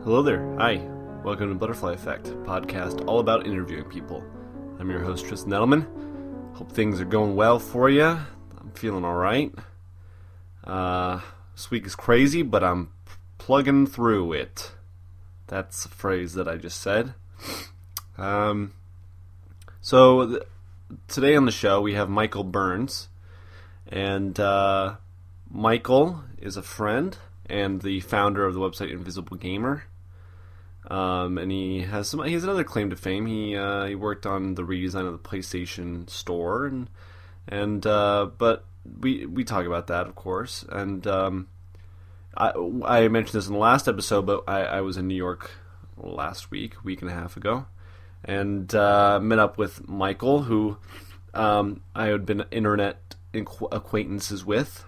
Hello there. Hi. Welcome to Butterfly Effect, a podcast all about interviewing people. I'm your host, Tristan Ettleman. Hope things are going well for you. I'm feeling alright. This week is crazy, but I'm plugging through it. That's a phrase that I just said. Today on the show we have Michael Burns. And Michael is a friend and the founder of the website Invisible Gamer. And he has another claim to fame. He worked on the redesign of the PlayStation Store, but we talk about that, of course. And I mentioned this in the last episode, but I was in New York last week and a half ago, and met up with Michael, who I had been internet acquaintances with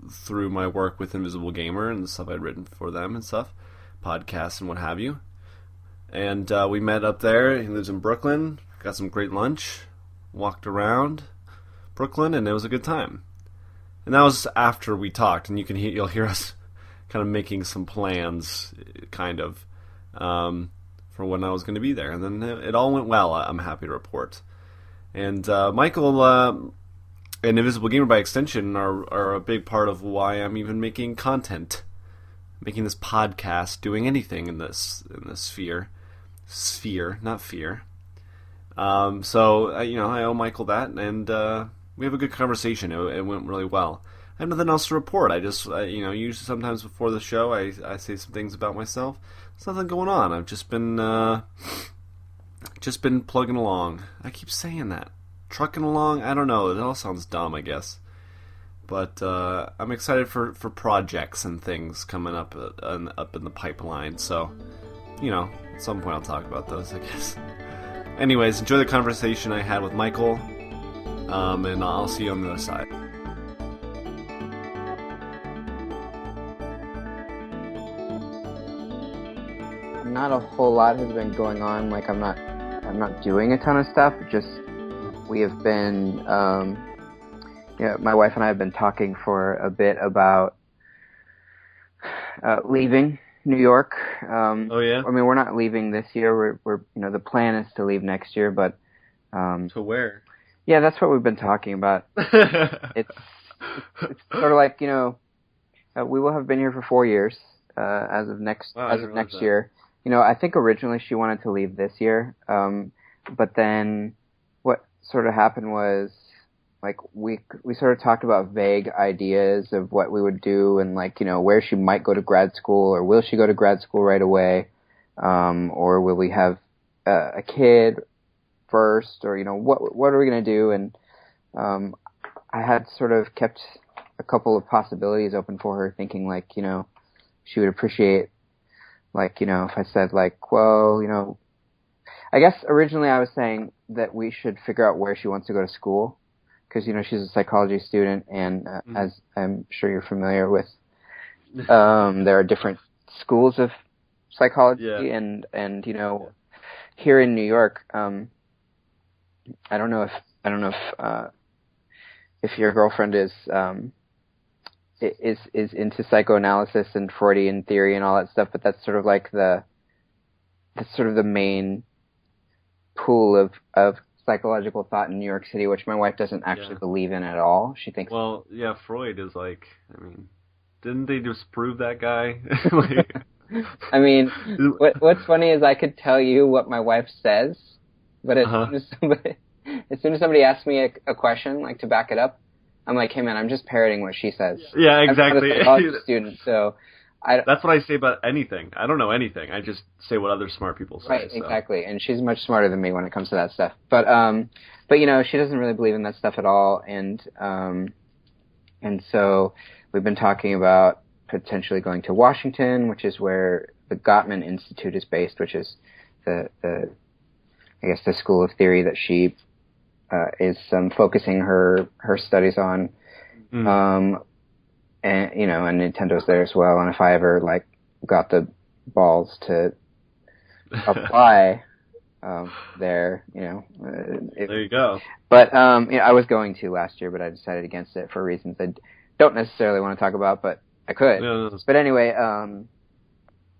through my work with Invisible Gamer and the stuff I'd written for them and stuff, podcasts and what have you. And we met up there. He lives in Brooklyn. Got some great lunch. Walked around Brooklyn, and it was a good time. And that was after we talked, and you'll hear us kind of making some plans, kind of, for when I was going to be there. And then it all went well, I'm happy to report. And Michael and Invisible Gamer, by extension, are a big part of why I'm even making content, making this podcast, doing anything in this sphere, not fear. I owe Michael that, and we have a good conversation. It went really well. I have nothing else to report. I just, usually sometimes before the show, I say some things about myself. There's nothing going on. I've just been plugging along. I keep saying that. Trucking along? I don't know. It all sounds dumb, I guess. But I'm excited for projects and things coming up in the pipeline. So, at some point I'll talk about those, I guess. Anyways, enjoy the conversation I had with Michael, and I'll see you on the other side. Not a whole lot has been going on. Like, I'm not doing a ton of stuff. Just we have been, my wife and I have been talking for a bit about leaving New York. Oh yeah. I mean, we're not leaving this year. We're the plan is to leave next year, but To where? Yeah, that's what we've been talking about. It's sort of like we will have been here for 4 years as of next year. I think originally she wanted to leave this year, but then what sort of happened was, like, we sort of talked about vague ideas of what we would do, and where she might go to grad school, or will she go to grad school right away, or will we have a kid first, or what are we going to do? And I had sort of kept a couple of possibilities open for her, thinking she would appreciate, if I said I guess originally I was saying that we should figure out where she wants to go to school, because she's a psychology student, and as I'm sure you're familiar with, there are different schools of psychology, and here in New York, I don't know if your girlfriend is into psychoanalysis and Freudian theory and all that stuff, but that's sort of the main pool of psychological thought in New York City, which my wife doesn't actually believe in at all. She thinks... Well, yeah, Freud is didn't they just prove that guy? I mean, what's funny is I could tell you what my wife says, but as soon as somebody asks me a question, to back it up, I'm like, hey man, I'm just parroting what she says. Yeah, exactly. I'm a psychology student, so... That's what I say about anything. I don't know anything. I just say what other smart people say. Right, exactly. And she's much smarter than me when it comes to that stuff. But she doesn't really believe in that stuff at all. And so we've been talking about potentially going to Washington, which is where the Gottman Institute is based, which is the school of theory that she is focusing her studies on. And Nintendo's there as well. And if I ever got the balls to apply there, there you go. But I was going to last year, but I decided against it for reasons I don't necessarily want to talk about, but I could. Yeah, but anyway,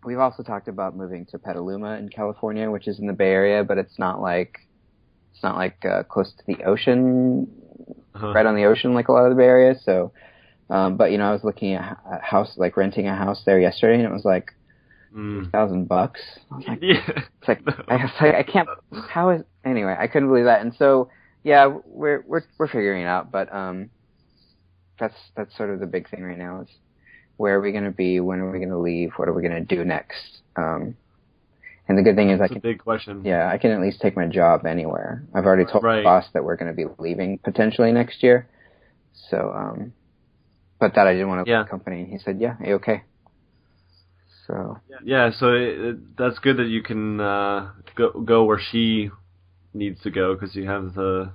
we've also talked about moving to Petaluma in California, which is in the Bay Area, but it's not like close to the ocean, right on the ocean like a lot of the Bay Area. So, but I was looking at a house, like renting a house there yesterday, and it was like $1,000. I was like, it's like I can't. How is anyway? I couldn't believe that, and so yeah, we're figuring it out, but that's sort of the big thing right now is where are we going to be, when are we going to leave, what are we going to do next? And the good thing is that's a big question. Yeah, I can at least take my job anywhere. I've already told my boss that we're going to be leaving potentially next year. So, but that I didn't want to leave the company. He said, yeah, okay. So. Yeah, so that's good that you can go where she needs to go because you have the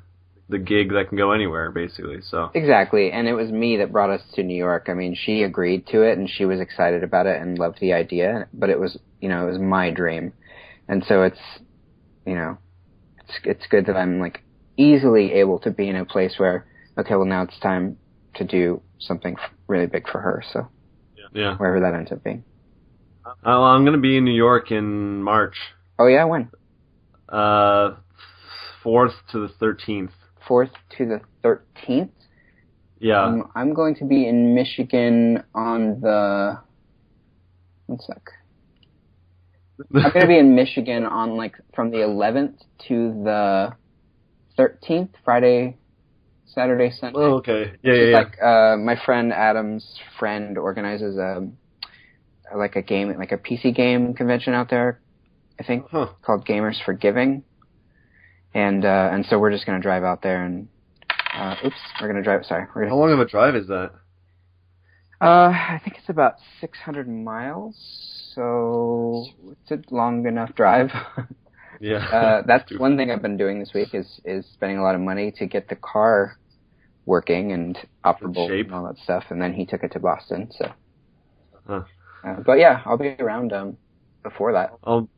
gig that can go anywhere, basically. So exactly, and it was me that brought us to New York. I mean, she agreed to it, and she was excited about it and loved the idea. But it was, it was my dream, and so it's good that I'm like easily able to be in a place where, okay, well now it's time to do something really big for her. So yeah, wherever that ends up being. Well, I'm going to be in New York in March. Oh yeah, when? 4th to the 13th. 4th to the 13th? Yeah. I'm going to be in Michigan on the... One sec. I'm going to be in Michigan on, from the 11th to the 13th, Friday, Saturday, Sunday. Oh, okay. Yeah. My friend Adam's friend organizes a game, like a PC game convention out there, I think, called Gamers for Giving. And so we're just going to drive out there and, we're going to drive, sorry. How long of a drive is that? I think it's about 600 miles, so it's a long enough drive. Yeah. That's one thing I've been doing this week is spending a lot of money to get the car working and operable and all that stuff, and then he took it to Boston, so. But yeah, I'll be around, before that. I'll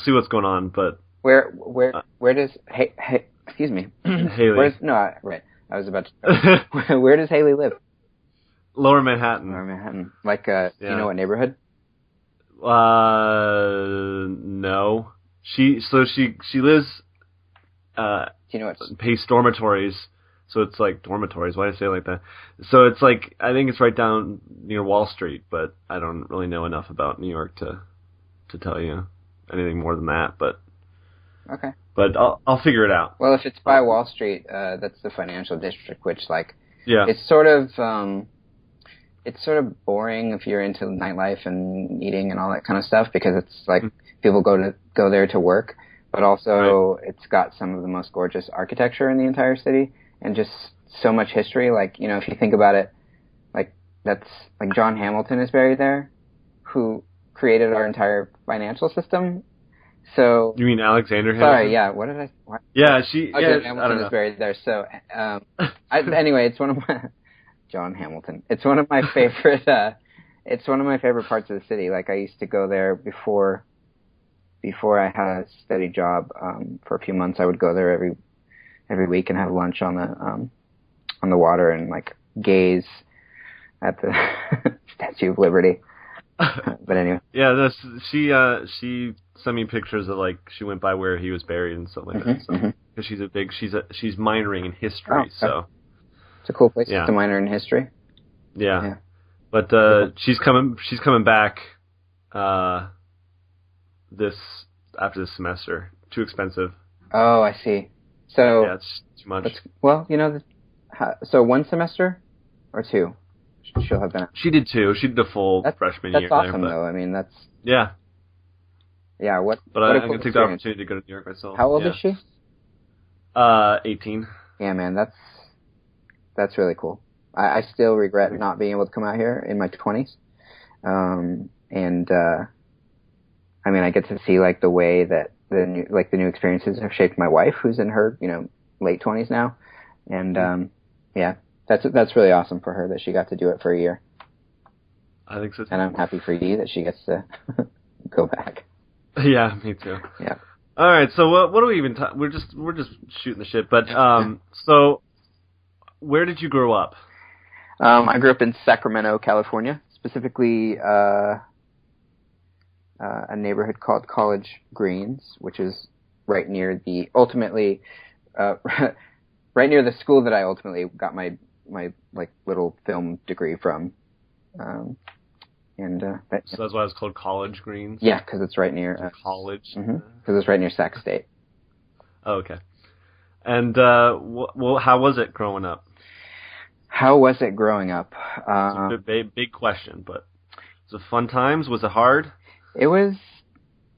see what's going on, but. Where does excuse me. Haley. Right. I was about to. Where does Haley live? Lower Manhattan. Lower Manhattan. Do you know what neighborhood? No. She lives. Do you know what? Pace dormitories. So it's like dormitories. Why do I say it like that? So it's like I think it's right down near Wall Street, but I don't really know enough about New York to tell you anything more than that. But. Okay. But I'll figure it out. Well, if it's by Wall Street, that's the financial district, which it's sort of boring if you're into nightlife and eating and all that kind of stuff because it's like people go there to work, but also it's got some of the most gorgeous architecture in the entire city and just so much history. If you think about it, that's John Hamilton is buried there, who created our entire financial system. So you mean Alexander Hamilton? Sorry, yeah. What did I? What? Yeah, Hamilton is buried there. So anyway, it's one of my John Hamilton. It's one of my favorite. It's one of my favorite parts of the city. I used to go there before I had a steady job. For a few months, I would go there every week and have lunch on the water and gaze at the Statue of Liberty. But anyway. Yeah, she sent me pictures of she went by where he was buried and stuff like that. So, because she's minoring in history, so it's a cool place to minor in history. Yeah. But she's coming back after this semester. Too expensive. Oh, I see. So yeah, it's too much. So one semester or two? She'll have been. She did two. She did the full freshman year. That's awesome, though. I mean, that's. Yeah. Yeah. But I'm gonna take the opportunity to go to New York myself. How old is she? 18. Yeah, man, that's really cool. I still regret not being able to come out here in my 20s, and I mean, I get to see the way that the new experiences have shaped my wife, who's in her late 20s now, and yeah. That's really awesome for her that she got to do it for a year. I think so too. And I'm happy for you that she gets to go back. Yeah, me too. Yeah. All right, so what do we even talk? We're just shooting the shit. But so where did you grow up? I grew up in Sacramento, California, specifically a neighborhood called College Greens, which is right near the ultimately right near the school that I ultimately got my like little film degree from. So that's why it's called College Greens? Yeah, because it's right near... college? Because it's right near Sac State. Oh, okay. And well, how was it growing up? How was it growing up? It's a big question, but was it fun times? Was it hard? It was,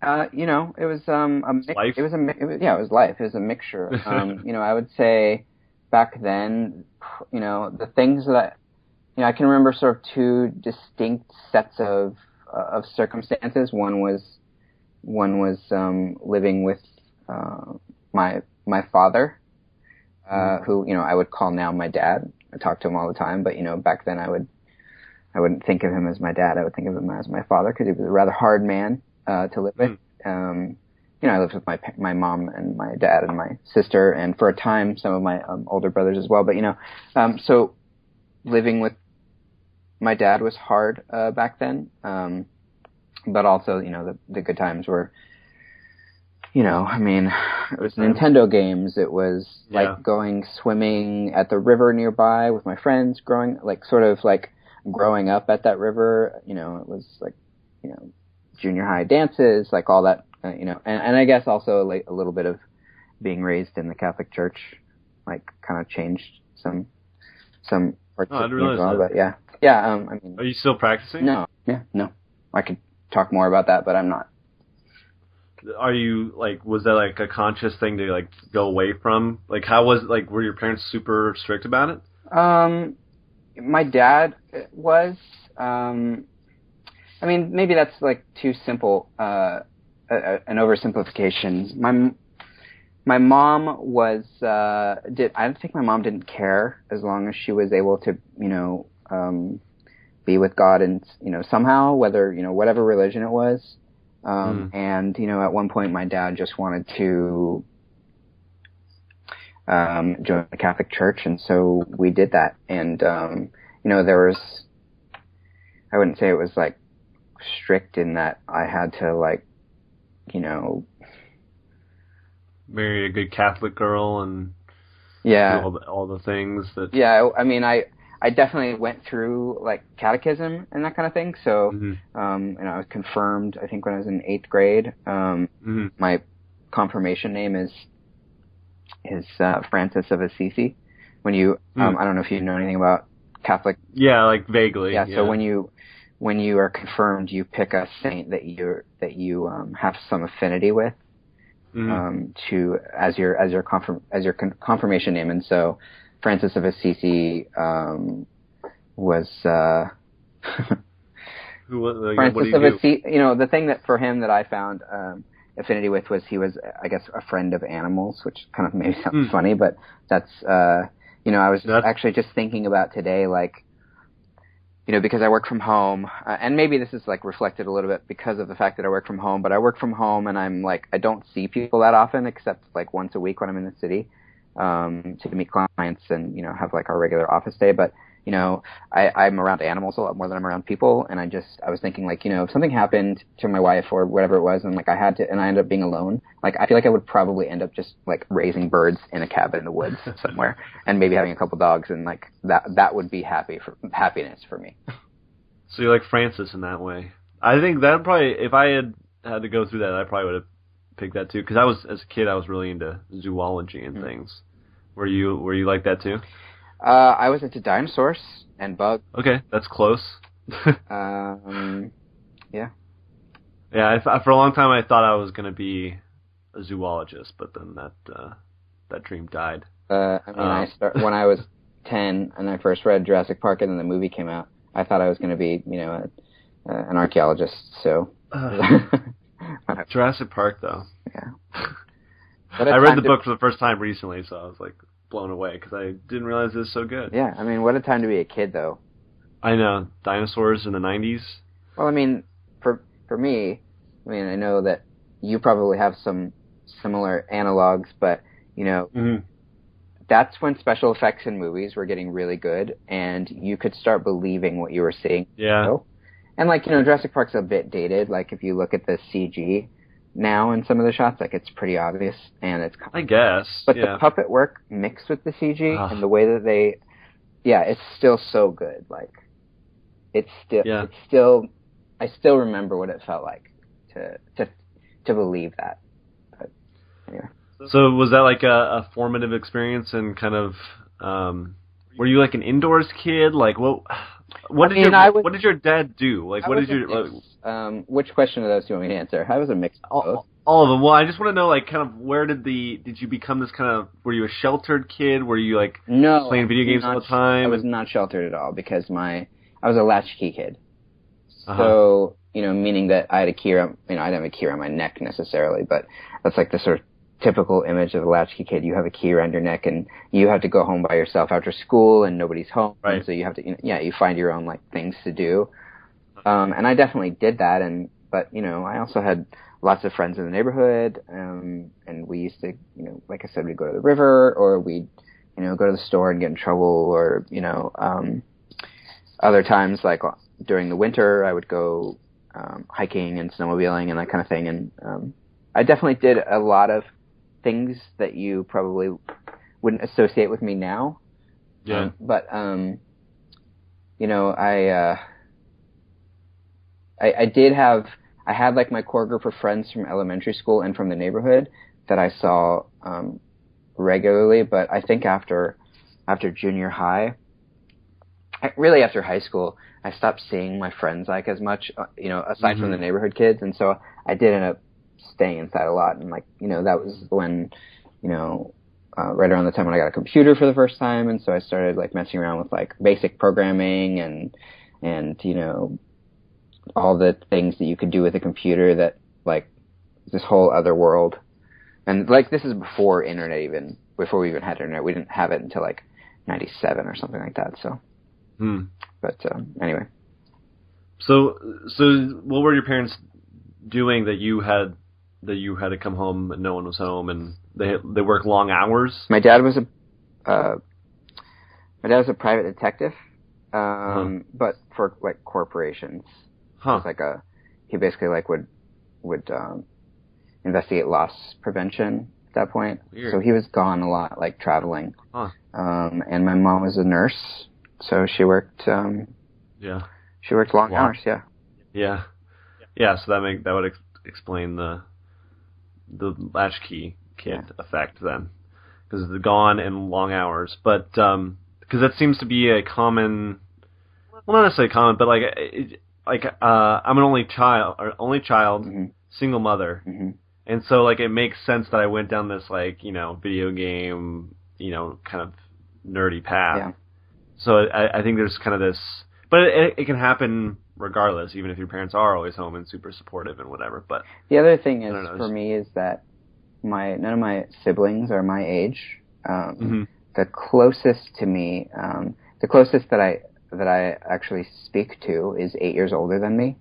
it was a mix. Life? It was life. It was a mixture. I would say back then, the things that I can remember sort of two distinct sets of circumstances. One was living with my father, who I would call now my dad. I talk to him all the time, but back then I wouldn't think of him as my dad. I would think of him as my father because he was a rather hard man to live with. I lived with my mom and my dad and my sister, and for a time some of my older brothers as well. But so living with my dad was hard back then, but also the good times were, it was Nintendo games. It was like going swimming at the river nearby with my friends. Growing up at that river. It was like junior high dances, like all that. And I guess also like a little bit of being raised in the Catholic Church, like kind of changed some parts of me as well. But yeah. Are you still practicing? No. Yeah, no. I could talk more about that, but I'm not. Are you was that like a conscious thing to like go away from? Like, how was were your parents super strict about it? My dad was. Maybe that's like too simple, an oversimplification. My mom was. I don't think my mom didn't care as long as she was able to, be with God and somehow, whether whatever religion it was. And at one point my dad just wanted to join the Catholic Church, and so we did that. And there was, I wouldn't say it was like strict in that I had to marry a good Catholic girl and do all the things that. Yeah, I definitely went through like catechism and that kind of thing. So, I was confirmed, I think when I was in 8th grade. My confirmation name is Francis of Assisi. When you, I don't know if you know anything about Catholic. Yeah, like vaguely. Yeah. So when you are confirmed, you pick a saint that you have some affinity with, to as your confirmation name. And so Francis of Assisi was who was Francis of Assisi. The thing that for him that I found affinity with was he was, I guess, a friend of animals, which kind of maybe sounds funny, but that's I was actually just thinking about today, like, because I work from home, and maybe this is like reflected a little bit because of the fact that I work from home, but I work from home and I'm like, I don't see people that often except like once a week when I'm in the city, to meet clients and, have like our regular office day. But, I'm around animals a lot more than I'm around people. And I was thinking like, if something happened to my wife or whatever it was, and like I ended up being alone, like I feel like I would probably end up just like raising birds in a cabin in the woods somewhere and maybe having a couple dogs, and like that would be happiness for me. So you're like Francis in that way. I think that probably, if I had to go through that, I probably would have picked that too. Because as a kid, I was really into zoology and things. Were you like that too? I was into dinosaurs and bugs. Okay, that's close. Yeah. Yeah, for a long time I thought I was going to be a zoologist, but then that dream died. When I was 10 and I first read Jurassic Park and then the movie came out, I thought I was going to be, an archaeologist. So. Jurassic Park, though. Yeah. I read the book for the first time recently, so I was like blown away because I didn't realize it was so good. Yeah, what a time to be a kid, though. I know, dinosaurs in the 90s. Well, for me, I know that you probably have some similar analogs, but that's when special effects in movies were getting really good, and you could start believing what you were seeing. Yeah. And like, Jurassic Park's a bit dated. Like if you look at the CG now in some of the shots, like it's pretty obvious, and it's. I guess. But the puppet work mixed with the CG and the way that it's still so good. Like, it's still. I still remember what it felt like to believe that. But anyway. So was that like a formative experience and kind of? Were you like an indoors kid? Like what did your dad do? Like what did your which question of those do you want me to answer? I was a mix of both. All of them. Well, I just want to know, like, kind of where did you become this kind of? Were you a sheltered kid? Were you like playing video games all the time? I was not sheltered at all because I was a latchkey kid. So meaning that I had a key. I didn't have a key around my neck necessarily, but that's like the sort of typical image of a latchkey kid. You have a key around your neck, and you have to go home by yourself after school, and nobody's home. Right. So you have to, you find your own like things to do. And I definitely did that, but I also had lots of friends in the neighborhood, and we used to, like I said, we'd go to the river, or we'd, go to the store and get in trouble, or other times like during the winter I would go hiking and snowmobiling and that kind of thing, and I definitely did a lot of things that you probably wouldn't associate with me now. Yeah. But I had like my core group of friends from elementary school and from the neighborhood that I saw regularly. But I think after junior high, really after high school, I stopped seeing my friends like as much, aside from the neighborhood kids, and so I did end up staying inside a lot, and like that was when right around the time when I got a computer for the first time, and so I started like messing around with like basic programming and all the things that you could do with a computer, that like this whole other world. And like this is before we even had internet. We didn't have it until like 97 or something like that. So but anyway, so what were your parents doing that you had to come home and no one was home, and they work long hours? My dad was a private detective, but for like corporations. It was like he basically like would investigate loss prevention at that point. Weird. So he was gone a lot, like traveling. And my mom was a nurse, so she worked. She worked long hours. Yeah. Yeah. Yeah. So that would explain the latchkey kid effect then, because it's gone and long hours. But because that seems to be a common, well, not necessarily common, but I'm an only child, single mother, and so like it makes sense that I went down this like video game kind of nerdy path. Yeah. So I think there's kind of this, but it can happen regardless, even if your parents are always home and super supportive and whatever. But the other thing is for me is that none of my siblings are my age. The closest to me, the closest that I actually speak to is 8 years older than me,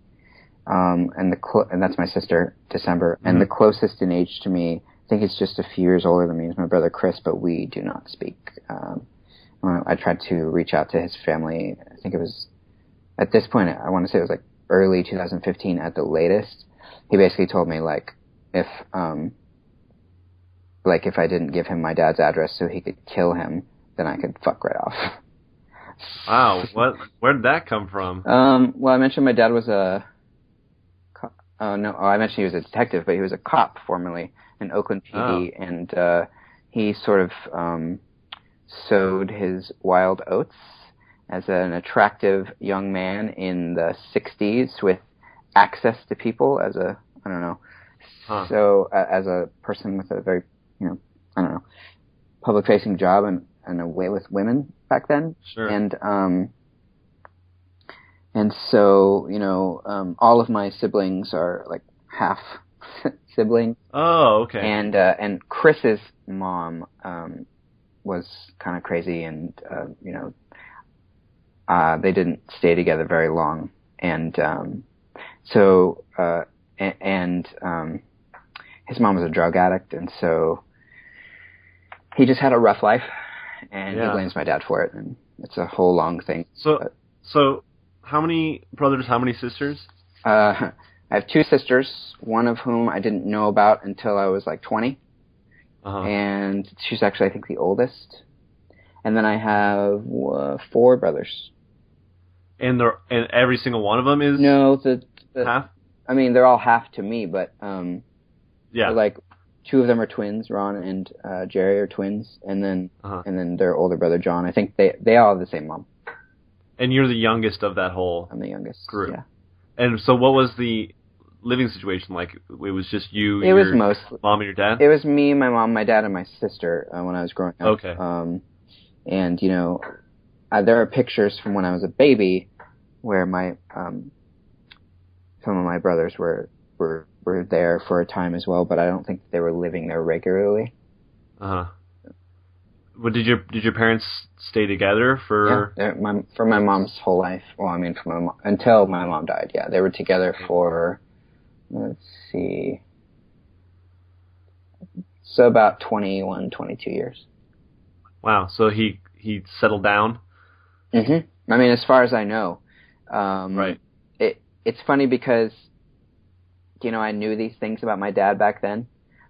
and that's my sister, December. And the closest in age to me, I think it's just a few years older than me, is my brother Chris, but we do not speak. I tried to reach out to his family. I think it was, at this point, I want to say it was like early 2015 at the latest. He basically told me like if I didn't give him my dad's address so he could kill him, then I could fuck right off. Wow, where did that come from? Well, I mentioned my dad was I mentioned he was a detective, but he was a cop formerly in Oakland PD, and he sort of sowed his wild oats as an attractive young man in the 60s with access to people as a, I don't know, so as a person with a very, public-facing job and a way with women back then. Sure. And so, all of my siblings are like half siblings. Oh, okay. And Chris's mom was kind of crazy, and they didn't stay together very long, and his mom was a drug addict, and so he just had a rough life, and he blames my dad for it, and it's a whole long thing. So how many brothers, how many sisters? I have two sisters, one of whom I didn't know about until I was like 20. And she's actually, I think, the oldest. And then I have 4 brothers. And every single one of them is half? I mean, they're all half to me, but like 2 of them are twins. Ron and Jerry are twins, and then their older brother John. I think they all have the same mom. And you're the youngest of that whole I'm the youngest group. Yeah. And so what was the living situation like? It was just you, it was mostly mom and your dad? It was me, my mom, my dad, and my sister when I was growing up. Okay. And, there are pictures from when I was a baby where some of my brothers were there for a time as well, but I don't think they were living there regularly. Well, did your parents stay together for? Yeah, for my mom's whole life. Well, I mean, until my mom died. Yeah, they were together for, let's see, so about 21, 22 years. Wow. So he settled down? Mm-hmm. I mean, as far as I know. Right. It's funny because, I knew these things about my dad back then,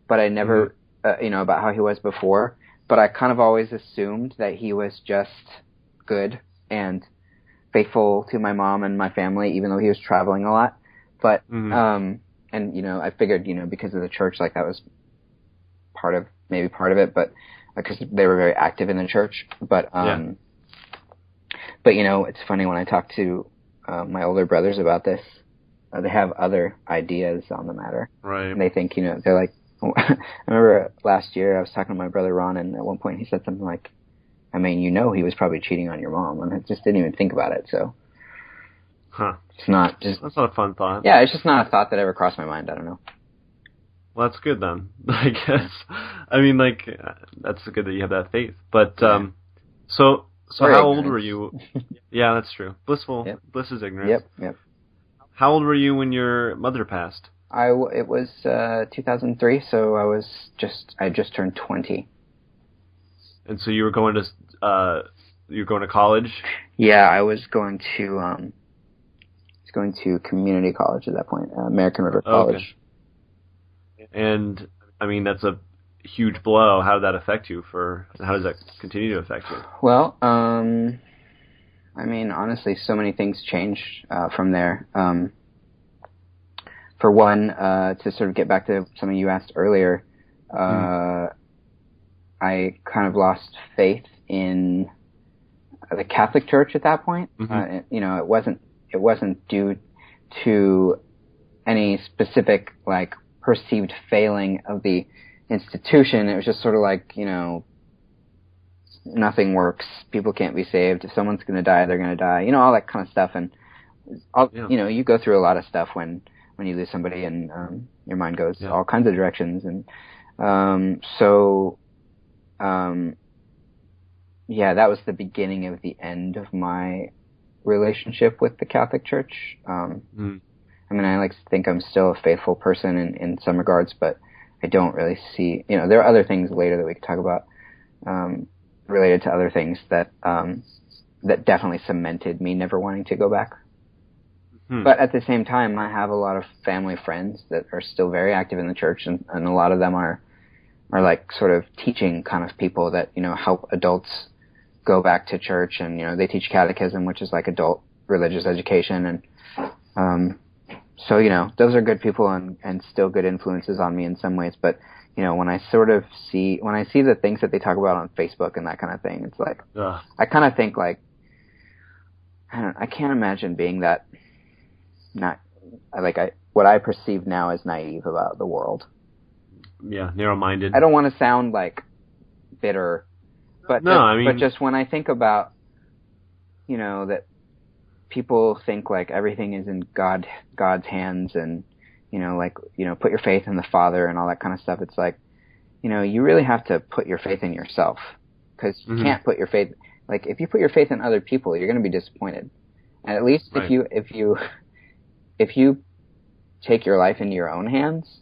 but I never, about how he was before. But I kind of always assumed that he was just good and faithful to my mom and my family, even though he was traveling a lot. But, and, I figured, because of the church, like that was maybe part of it, but because they were very active in the church. But, but it's funny when I talk to my older brothers about this, they have other ideas on the matter. Right. And they think, they're like, I remember last year I was talking to my brother Ron, and at one point he said something like, I mean, he was probably cheating on your mom, and I just didn't even think about it, so. It's not just... That's not a fun thought. Yeah, it's just not a thought that ever crossed my mind, I don't know. Well, that's good then, I guess. I mean, that's good that you have that faith. But, so how old were you? Yeah, that's true. Bliss is ignorance. Yep. How old were you when your mother passed? It was 2003, so I just turned 20. And so you were going to college? Yeah, I was going to community college at that point, American River College. Okay. And I mean, that's a huge blow. How did that affect you? How does that continue to affect you? Well, I mean, honestly, so many things changed from there. For one, to sort of get back to something you asked earlier, I kind of lost faith in the Catholic Church at that point. It wasn't due to any specific perceived failing of the institution. It was just sort of nothing works. People can't be saved. If someone's going to die, they're going to die. All that kind of stuff. And you go through a lot of stuff when you lose somebody, and your mind goes all kinds of directions. And that was the beginning of the end of my relationship with the Catholic Church. I mean, I like to think I'm still a faithful person in some regards, but I don't really see, there are other things later that we could talk about, related to other things that definitely cemented me never wanting to go back. But at the same time, I have a lot of family friends that are still very active in the church, and a lot of them are sort of teaching kind of people that, help adults go back to church, and, they teach catechism, which is adult religious education. And, so, those are good people and still good influences on me in some ways. But, when I see the things that they talk about on Facebook and that kind of thing, it's I kind of think I can't imagine being that, what I perceive now as naive about the world. Yeah, narrow-minded. I don't want to sound bitter, but but just when I think about, that people think everything is in God's hands, and put your faith in the Father and all that kind of stuff. It's you really have to put your faith in yourself, because you can't put your faith if you put your faith in other people, you're going to be disappointed. And at least if you take your life into your own hands,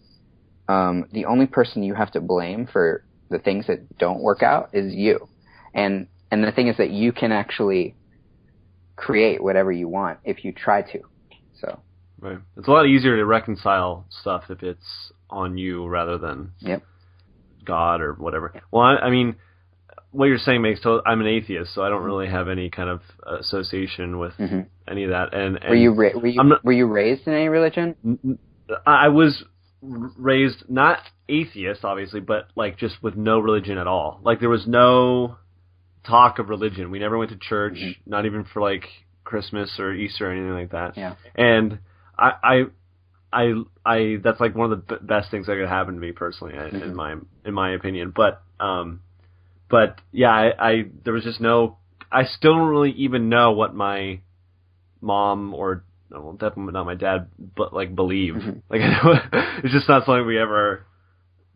the only person you have to blame for the things that don't work out is you. And the thing is that you can actually create whatever you want if you try to. So. Right. It's a lot easier to reconcile stuff if it's on you rather than God or whatever. Yep. Well, I mean, what you're saying makes total. I'm an atheist, so I don't really have any kind of association with any of that. And were you raised in any religion? I was raised not atheist, obviously, but like just with no religion at all. Like there was no talk of religion. We never went to church, not even for like Christmas or Easter or anything like that. Yeah. And I that's like one of the best things that could happen to me personally, in my opinion. But yeah, there was just no. I still don't really even know what my mom or definitely not my dad, but like believed. Like it's just not something we ever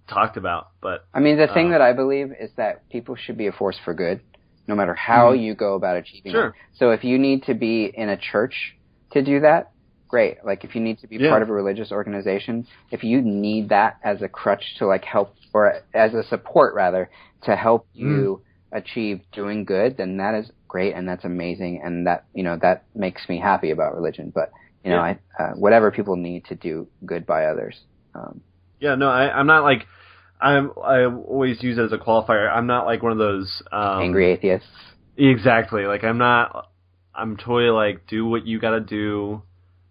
talked about. But I mean, the thing that I believe is that people should be a force for good, no matter how you go about achieving it. So if you need to be in a church to do that, great. Like if you need to be part of a religious organization, if you need that as a crutch to like help, or as a support rather, to help you achieve doing good, then that is great and that's amazing, and that that makes me happy about religion. But I whatever people need to do good by others. I'm not like I always use it as a qualifier. I'm not like one of those angry atheists. Exactly. Like I'm totally like do what you got to do.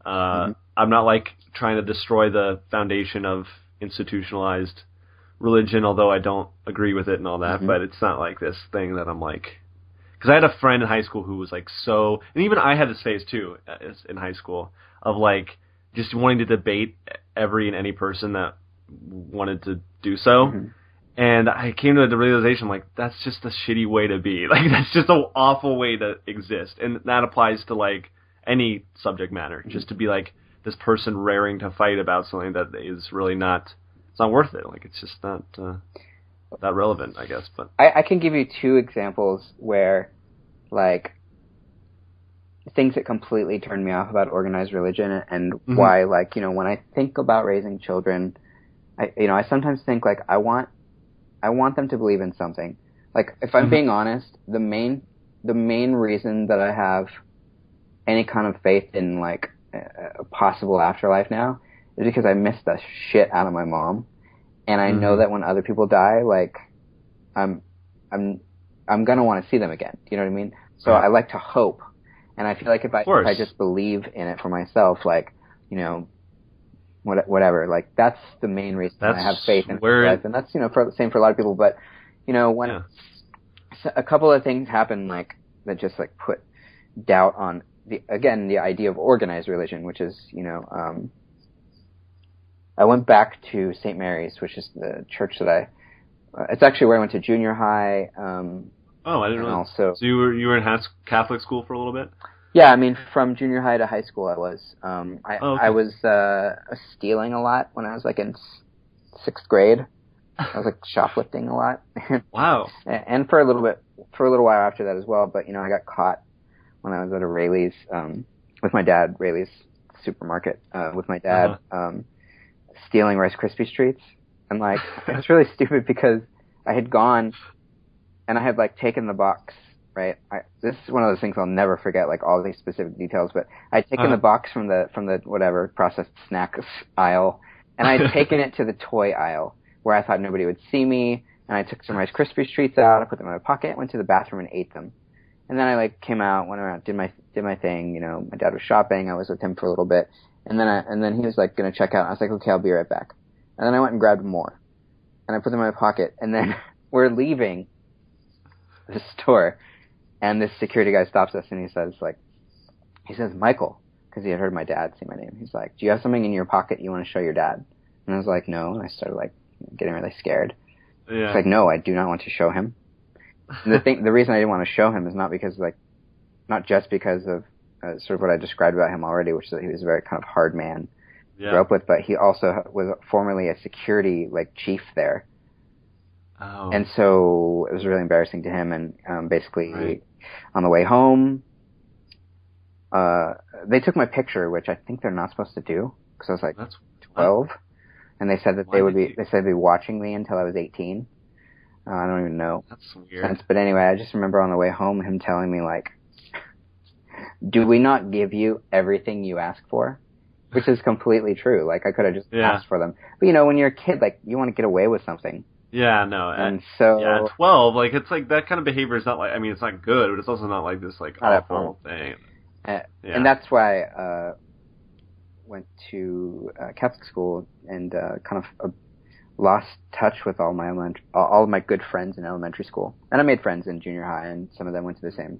I'm not like trying to destroy the foundation of institutionalized religion, although I don't agree with it and all that. But it's not like this thing that I'm like. Because I had a friend in high school who was like so, and even I had this phase too in high school of like just wanting to debate every and any person that wanted to do so. And I came to the realization like that's just a shitty way to be. Like that's just an awful way to exist, and that applies to like any subject matter. Just to be like this person raring to fight about something that is really not. It's not worth it. Like it's just not. That relevant, I guess, but I can give you two examples where, like, things that completely turned me off about organized religion and why, like, when I think about raising children, I sometimes think like I want them to believe in something. Like, if I'm being honest, the main reason that I have any kind of faith in like a possible afterlife now is because I miss the shit out of my mom. And I know that when other people die, like, I'm gonna want to see them again. You know what I mean? So I like to hope, and I feel like if I just believe in it for myself, like, whatever, like that's the main reason I have faith in life, and that's same for a lot of people. But when a couple of things happen, like that just like put doubt on the idea of organized religion, which is I went back to St. Mary's, which is the church that it's actually where I went to junior high. I didn't know. So you were in Catholic school for a little bit? Yeah, I mean, from junior high to high school I was. I was stealing a lot when I was like in 6th grade. I was like shoplifting a lot. Wow. And for a little while after that as well, but I got caught when I was at a Rayleigh's with my dad, Rayleigh's supermarket, with my dad. Stealing Rice Krispie treats, and like it's really stupid because I had gone and I had like taken the box, right? This is one of those things I'll never forget, like all these specific details, but I'd taken the box from the whatever processed snacks aisle, and I'd taken it to the toy aisle where I thought nobody would see me, and I took some Rice Krispie treats out, I put them in my pocket, went to the bathroom and ate them, and then I like came out, went around, did my thing. My dad was shopping, I was with him for a little bit. And then he was like gonna check out. I was like, okay, I'll be right back. And then I went and grabbed more, and I put them in my pocket. And then we're leaving the store, and this security guy stops us, and he says, Michael, because he had heard my dad say my name. He's like, do you have something in your pocket you want to show your dad? And I was like, no. And I started like getting really scared. Yeah. He's like, no, I do not want to show him. And the reason I didn't want to show him is not just because of sort of what I described about him already, which is that he was a very kind of hard man to grow up with, but he also was formerly a security like chief there. Oh. And so it was really embarrassing to him. And basically, on the way home, they took my picture, which I think they're not supposed to do because I was like 12, and they said that they'd be watching me until I was 18. I don't even know. That's weird. But anyway, I just remember on the way home him telling me like. do we not give you everything you ask for? Which is completely true. Like, I could have just asked for them. But, you know, when you're a kid, like, you want to get away with something. Yeah, no. And so... Yeah, at 12, like, it's like, that kind of behavior is not like, I mean, it's not good, but it's also not like this, like, awful thing. And that's why I went to Catholic school and kind of lost touch with all of my good friends in elementary school. And I made friends in junior high, and some of them went to the same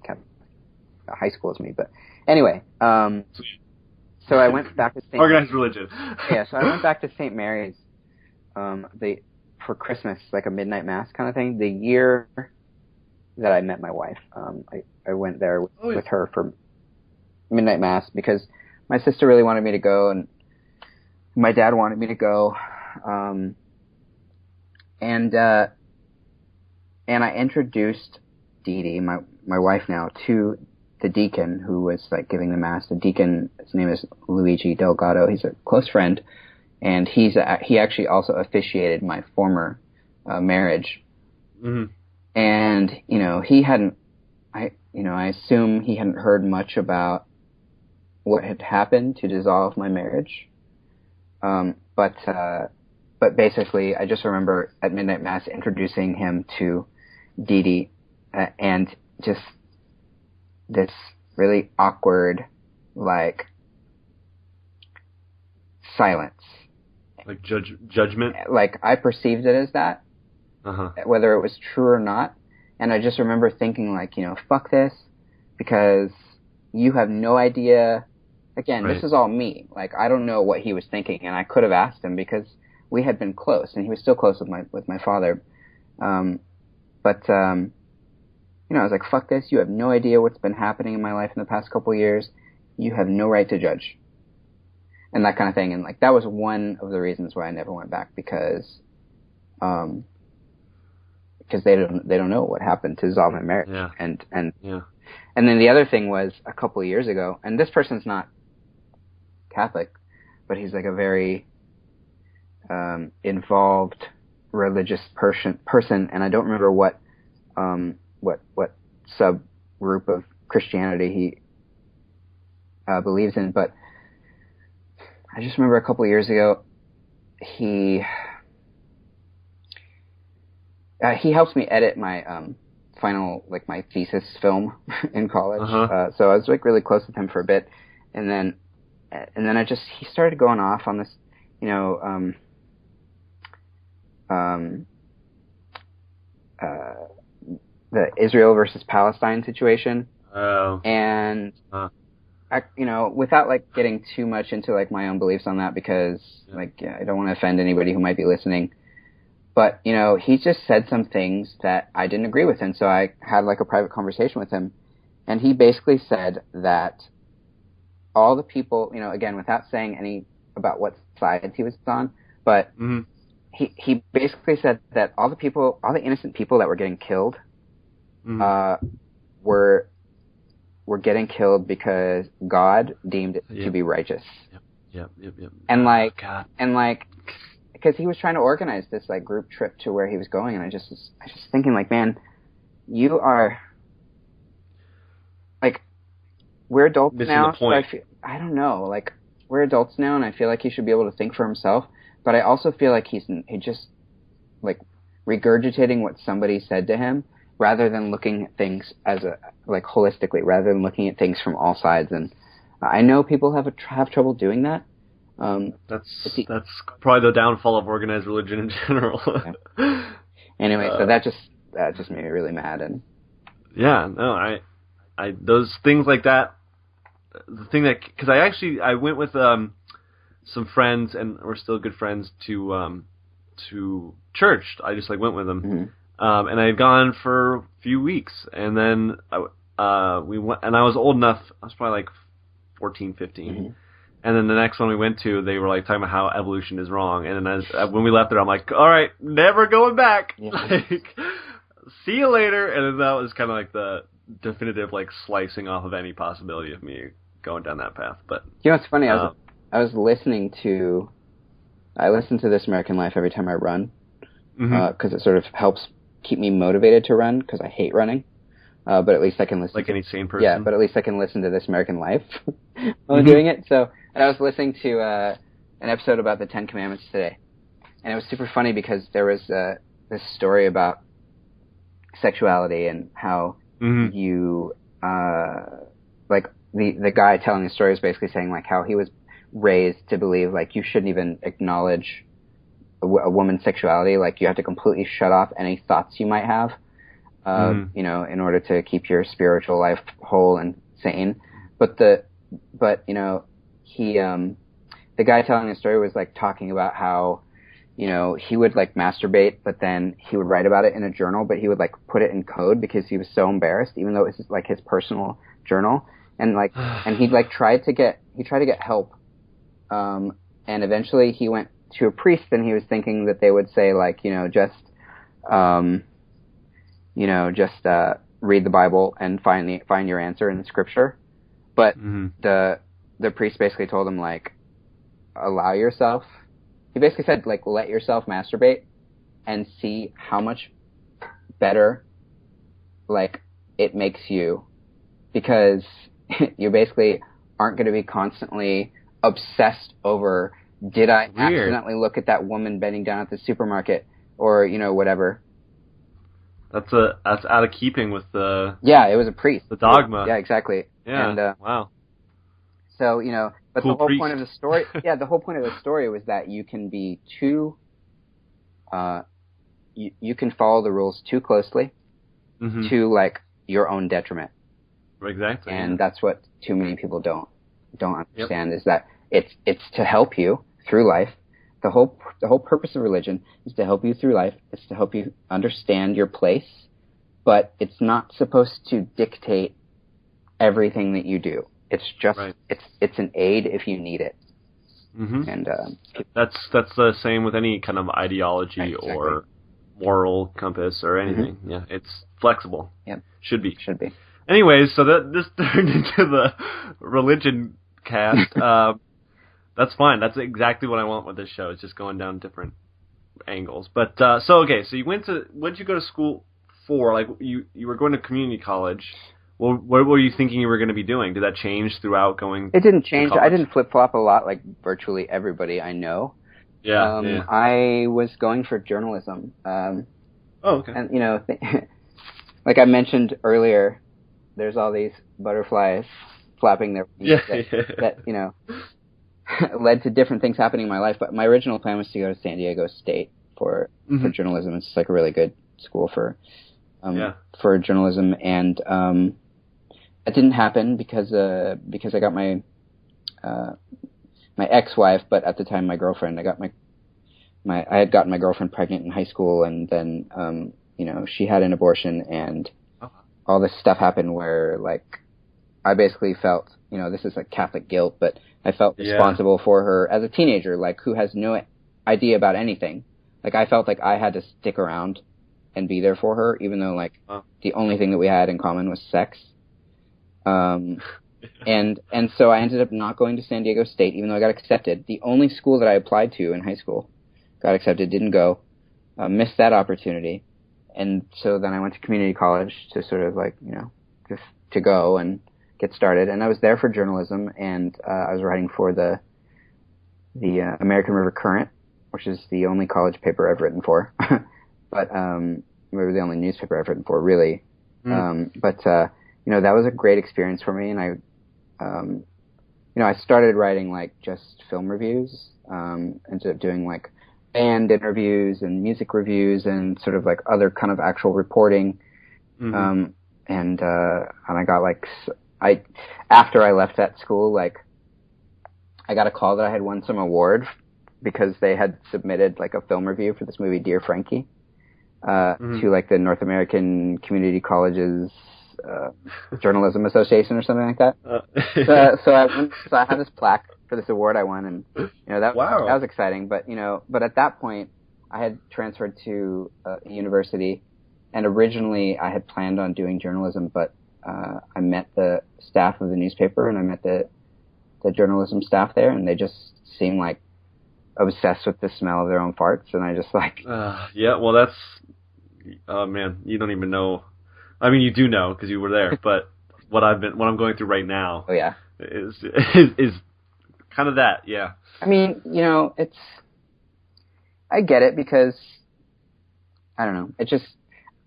high school as me. But anyway, so I went back to St. Organized religion. Yeah, so I went back to St. Mary's for Christmas, like a midnight mass kind of thing. The year that I met my wife, I went there with her for midnight mass because my sister really wanted me to go, and my dad wanted me to go. And I introduced Dee Dee, my wife now, to the deacon who was like giving the mass. The deacon, his name is Luigi Delgado. He's a close friend, and he actually also officiated my former marriage. Mm-hmm. And you know, I assume he hadn't heard much about what had happened to dissolve my marriage. But basically, I just remember at midnight mass introducing him to Dee Dee, and just this really awkward, like, silence. Like judgment? Like, I perceived it as that, whether it was true or not. And I just remember thinking, like, you know, fuck this, because you have no idea. Again, This is all me. Like, I don't know what he was thinking, and I could have asked him because we had been close, and he was still close with my father. You know, I was like, fuck this. You have no idea what's been happening in my life in the past couple of years. You have no right to judge. And that kind of thing. And like, that was one of the reasons why I never went back, because they don't know what happened to dissolve my marriage. Yeah. And then the other thing was a couple of years ago, and this person's not Catholic, but he's like a very involved religious person, and I don't remember what subgroup of Christianity he believes in, but I just remember a couple of years ago he helped me edit my final, like, my thesis film in college. So I was like really close with him for a bit, and then he started going off on this, you know, the Israel versus Palestine situation. And I, you know, without like getting too much into like my own beliefs on that, because like, I don't want to offend anybody who might be listening, but you know, he just said some things that I didn't agree with, and so I had like a private conversation with him, and he basically said that all the people, you know, again, without saying any about what side he was on, but he basically said that all the innocent people that were getting killed were getting killed because God deemed it to be righteous. Yep. And like, because he was trying to organize this like group trip to where he was going, and I was just thinking, like, man, you are like, we're adults now. So I don't know, like, we're adults now, and I feel like he should be able to think for himself. But I also feel like he just like regurgitating what somebody said to him, rather than looking at things as holistically, rather than looking at things from all sides. And I know people have trouble doing that. That's probably the downfall of organized religion in general. Anyway, so that just made me really mad. And yeah, no, I those things like that. The thing that, because I went with some friends, and we're still good friends, to church. I just like went with them, and I had gone for a few weeks, and then we went, and I was old enough. I was probably like 14, 15. And then the next one we went to, they were like talking about how evolution is wrong. And then when we left there, I'm like, all right, never going back. Yeah. Like, see you later. And then that was kind of like the definitive like slicing off of any possibility of me going down that path. But you know what's funny? I listen to This American Life every time I run, because it sort of helps keep me motivated to run, because I hate running. but at least I can listen. Like any sane person. Yeah, but at least I can listen to This American Life while I'm doing it. So, and I was listening to an episode about the Ten Commandments today, and it was super funny because there was this story about sexuality and how you like the guy telling the story was basically saying like how he was raised to believe like you shouldn't even acknowledge a woman's sexuality, like you have to completely shut off any thoughts you might have, you know, in order to keep your spiritual life whole and sane. But you know, he the guy telling the story was like talking about how, you know, he would like masturbate, but then he would write about it in a journal, but he would like put it in code because he was so embarrassed, even though it was like his personal journal. And like, and he tried to get help. And eventually he went to a priest, and he was thinking that they would say like, you know, just read the Bible and find your answer in Scripture. But the priest basically told him like, allow yourself. He basically said like, let yourself masturbate and see how much better like it makes you, because you basically aren't going to be constantly obsessed over, did I accidentally look at that woman bending down at the supermarket, or, you know, whatever. That's out of keeping with the... Yeah, it was a priest. The dogma. Yeah, exactly. Yeah, and, wow. So, you know, but cool the whole priest. point of the story... yeah, the whole point of the story was that you can be too... you can follow the rules too closely to, like, your own detriment. Exactly. And that's what too many people don't understand, is that it's to help you through life. The whole purpose of religion is to help you through life. It's to help you understand your place, but it's not supposed to dictate everything that you do. It's just it's an aid if you need it. And that's the same with any kind of ideology or moral compass or anything. Yeah, it's flexible. Yep. Should be. Anyways, so this turned into the religion cast. That's fine. That's exactly what I want with this show. It's just going down different angles. But so you went to, what did you go to school for? Like you were going to community college. Well, what were you thinking you were going to be doing? Did that change throughout going? It didn't change. I didn't flip flop a lot, like virtually everybody I know. Yeah. I was going for journalism. Okay. And you know, like I mentioned earlier, there's all these butterflies flapping their wings that you know led to different things happening in my life. But my original plan was to go to San Diego State for journalism. It's like a really good school for journalism, and that didn't happen because I got my ex-wife, but at the time my girlfriend. I had gotten my girlfriend pregnant in high school, and then you know, she had an abortion, and all this stuff happened where like I basically felt, you know, this is like Catholic guilt, but I felt responsible for her as a teenager, like who has no idea about anything. Like I felt like I had to stick around and be there for her, even though like the only thing that we had in common was sex. And so I ended up not going to San Diego State, even though I got accepted. The only school that I applied to in high school got accepted, didn't go, missed that opportunity. And so then I went to community college to sort of like, you know, just to go and get started. And I was there for journalism, and I was writing for the American River Current, which is the only college paper I've written for. But we were the only newspaper I've written for, really. But you know, that was a great experience for me, and I, you know, I started writing like just film reviews, ended up doing like band interviews and music reviews and sort of like other kind of actual reporting. And I got like, after I left that school, like I got a call that I had won some award because they had submitted like a film review for this movie, Dear Frankie, to like the North American Community Colleges Journalism Association or something like that. So I had this plaque for this award I won, and you know that was exciting. But you know, at that point, I had transferred to a university, and originally I had planned on doing journalism, but I met the staff of the newspaper, and I met the journalism staff there, and they just seemed like obsessed with the smell of their own farts, and I just like yeah, well, that's, oh man, you don't even know I mean, you do know because you were there, but what I'm going through right now. Oh yeah. Is kind of that, yeah. I mean, I get it because I don't know. It just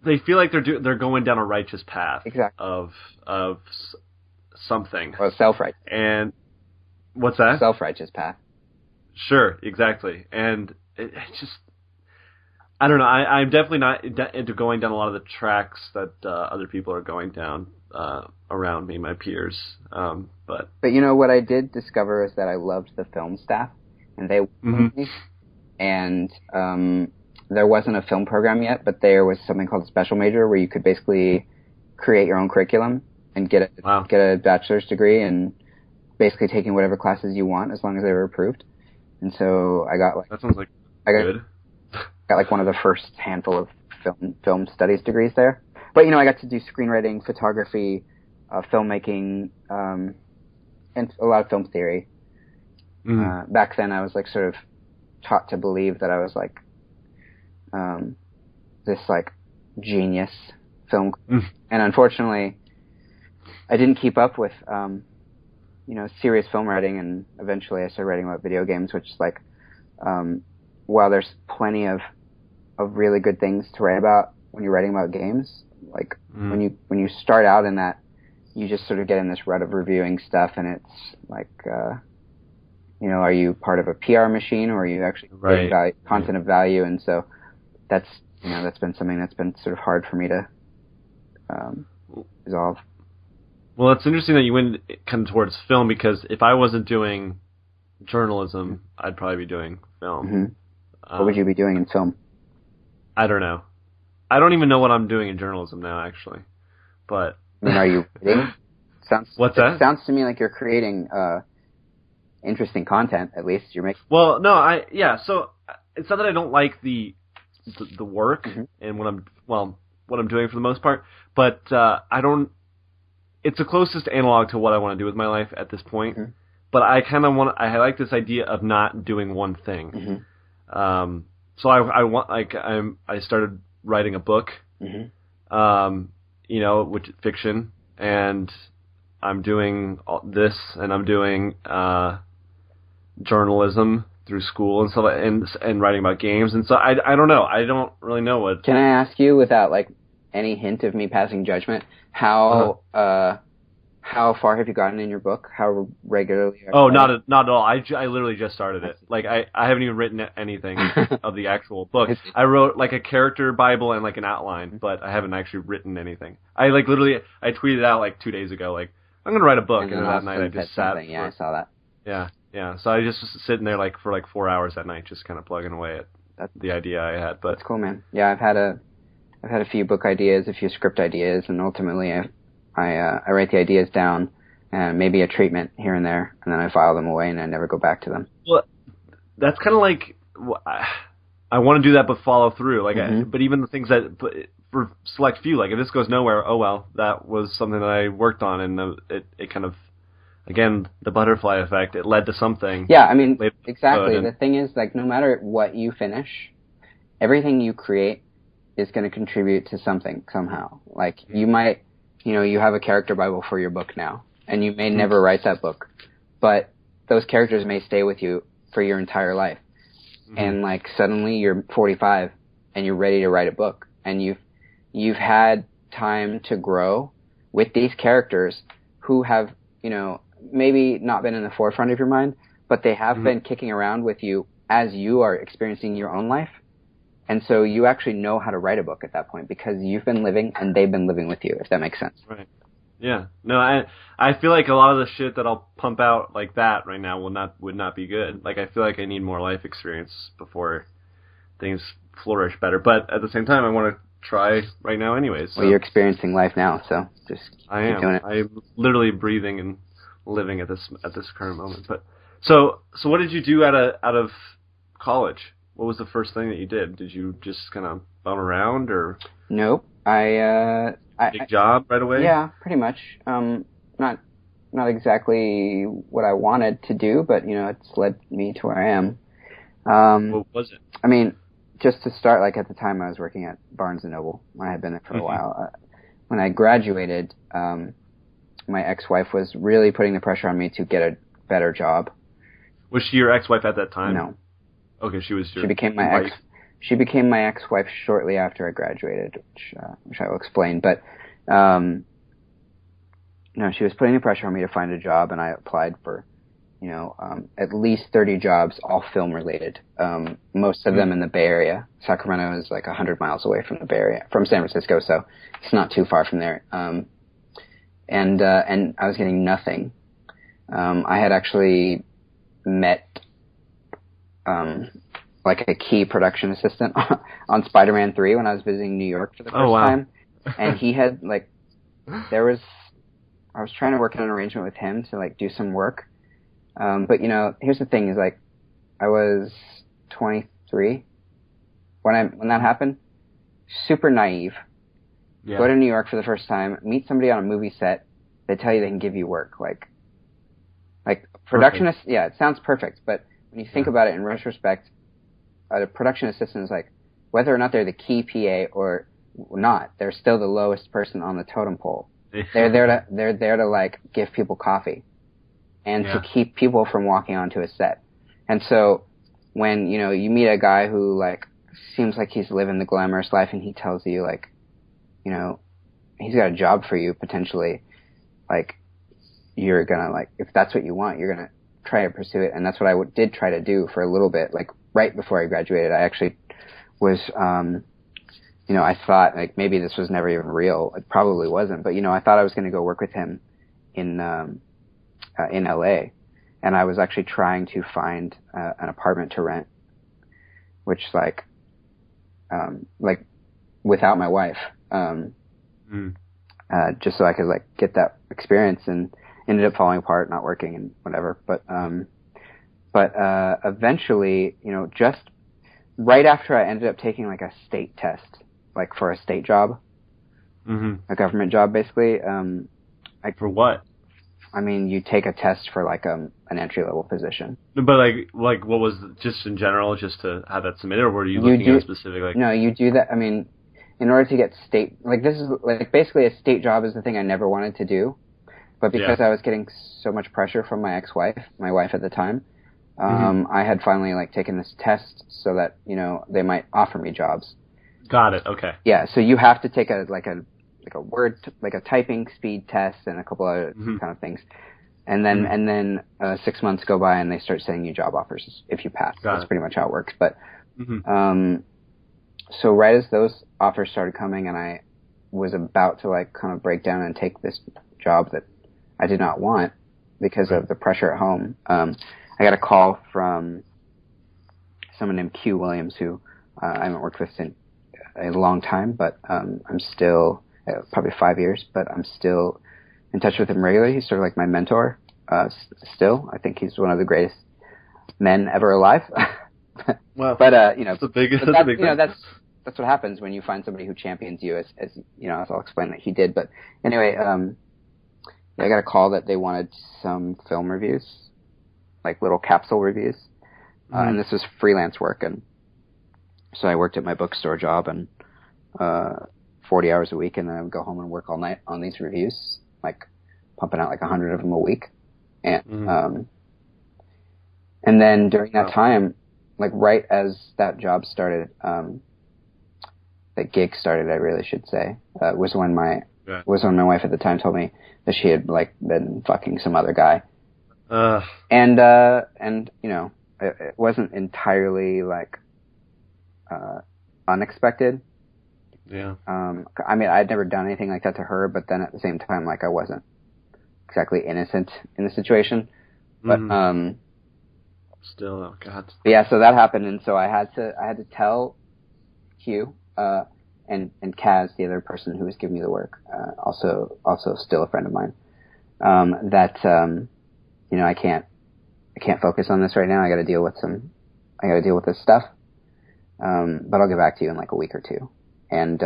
they feel like they're going down a righteous path. Exactly. Of something. Well, self-righteous. And what's that? Self-righteous path. Sure, exactly. And it just, I don't know. I'm definitely not into going down a lot of the tracks that other people are going down around me, my peers. But what I did discover is that I loved the film staff, and they mm-hmm. me. And there wasn't a film program yet, but there was something called a special major where you could basically create your own curriculum and get a bachelor's degree and basically taking whatever classes you want as long as they were approved. And so I got that sounds like good. Got like one of the first handful of film studies degrees there. But I got to do screenwriting, photography, filmmaking, and a lot of film theory. Mm-hmm. Back then I was like sort of taught to believe that I was like this like genius film, and unfortunately I didn't keep up with serious film writing, and eventually I started writing about video games, which is like while there's plenty of really good things to write about when you're writing about games, like when you start out in that, you just sort of get in this rut of reviewing stuff, and it's like are you part of a PR machine, or are you actually creating content of value? And so that's been something that's been sort of hard for me to resolve. Well, it's interesting that you went kind of towards film, because if I wasn't doing journalism, I'd probably be doing film. Mm-hmm. What would you be doing in film? I don't know. I don't even know what I'm doing in journalism now, actually. But are you reading? What's that? It sounds to me like you're creating interesting content. At least you're making. Well, no, So it's not that I don't like the work and what I'm doing for the most part, but I don't. It's the closest analog to what I want to do with my life at this point. Mm-hmm. But I kind of I like this idea of not doing one thing. Mm-hmm. So I started writing a book, which is fiction, and I'm doing this, and I'm doing journalism through school and stuff, and writing about games, and so I don't know. I don't really know what. Can I ask you, without like any hint of me passing judgment, how far have you gotten in your book? How regularly? Not at all. I literally just started it. Like I haven't even written anything of the actual book. I wrote like a character bible and like an outline, but I haven't actually written anything. I tweeted out like 2 days ago, like I'm gonna write a book, and then that night I just sat. Yeah, I saw that. Yeah. So I just was sitting there like for 4 hours that night, just kind of plugging away at the idea I had. But that's cool, man. Yeah, I've had a few book ideas, a few script ideas, and ultimately I write the ideas down, and maybe a treatment here and there, and then I file them away, and I never go back to them. Well, that's kind of like I want to do that, but follow through. Like, but even the things that for select few, like if this goes nowhere, oh well, that was something that I worked on, and it kind of, again, the butterfly effect. It led to something. Yeah, I mean, exactly. The thing is, like, no matter what you finish, everything you create is going to contribute to something somehow. Like, you might. You have a character bible for your book now, and you may never write that book, but those characters may stay with you for your entire life. Mm-hmm. And like suddenly you're 45 and you're ready to write a book, and you've had time to grow with these characters who have, maybe not been in the forefront of your mind, but they have been kicking around with you as you are experiencing your own life. And so you actually know how to write a book at that point, because you've been living and they've been living with you, if that makes sense. Right. Yeah. No, I feel like a lot of the shit that I'll pump out like that right now would not be good. Like, I feel like I need more life experience before things flourish better. But at the same time, I want to try right now anyways. So. Well, you're experiencing life now, so just keep doing it. I'm literally breathing and living at this current moment. But so what did you do out of college? What was the first thing that you did? Did you just kind of bum around, or? Nope. Big job right away? Yeah, pretty much. Not exactly what I wanted to do, but it's led me to where I am. What was it? I mean, just to start, like at the time I was working at Barnes & Noble. I had been there for a while. when I graduated, my ex-wife was really putting the pressure on me to get a better job. Was she your ex-wife at that time? No. Okay, she was your She became my wife. She became my ex-wife shortly after I graduated, which I will explain. But no, she was putting the pressure on me to find a job, and I applied for, at least 30 jobs, all film related. Most of them in the Bay Area. Sacramento is like 100 miles away from the Bay Area, from San Francisco, so it's not too far from there. And I was getting nothing. I had actually met like a key production assistant on Spider-Man 3 when I was visiting New York for the first time. And he had I was trying to work on an arrangement with him to like do some work. But here's the thing is like, I was 23 when that happened. Super naive. Yeah. Go to New York for the first time, meet somebody on a movie set. They tell you they can give you work. Like production, it sounds perfect, but when you think about it in retrospect, a production assistant is like, whether or not they're the key PA or not, they're still the lowest person on the totem pole. They're there to like give people coffee and to keep people from walking onto a set. And so when, you meet a guy who like seems like he's living the glamorous life and he tells you like, he's got a job for you potentially, like you're gonna like, if that's what you want, you're gonna try to pursue it. And that's what I did try to do for a little bit. Like right before I graduated, I actually was, I thought like maybe this was never even real. It probably wasn't, but I thought I was going to go work with him in LA, and I was actually trying to find an apartment to rent, which like without my wife, just so I could like get that experience, and ended up falling apart, not working and whatever. But eventually, just right after I ended up taking like a state test, like for a state job, a government job, basically. For what? I mean, you take a test for like an entry level position. But like what was just in general, just to have that submitted, or were you looking at specific? Like no, you do that. I mean, in order to get state, like this is like basically a state job is the thing I never wanted to do, but because I was getting so much pressure from my ex-wife, my wife at the time, I had finally like taken this test so that they might offer me jobs. Got it. Okay. Yeah, so you have to take a word, like a typing speed test and a couple other kind of things, and then 6 months go by and they start sending you job offers if you pass. That's pretty much how it works. But so right as those offers started coming and I was about to like kind of break down and take this job that I did not want because of the pressure at home, I got a call from someone named Q Williams, who I haven't worked with in a long time, but I'm still probably 5 years, but I'm still in touch with him regularly. He's sort of like my mentor. Still, I think he's one of the greatest men ever alive. Well, but that's a big thing. That's what happens when you find somebody who champions you, as I'll explain that he did. But anyway, I got a call that they wanted some film reviews, like little capsule reviews, and this was freelance work, and so I worked at my bookstore job and 40 hours a week, and then I would go home and work all night on these reviews, like pumping out like 100 of them a week. And then during that time, like right as that job started, that gig started, I really should say, was when my wife at the time told me that she had like been fucking some other guy. And it wasn't entirely like unexpected. Yeah. I mean, I'd never done anything like that to her, but then at the same time, like I wasn't exactly innocent in the situation. But still, oh God. Yeah, so that happened, and so I had to tell Hugh and Kaz, the other person who was giving me the work, also still a friend of mine, that I can't focus on this right now. I got to deal with this stuff. But I'll get back to you in like a week or two. And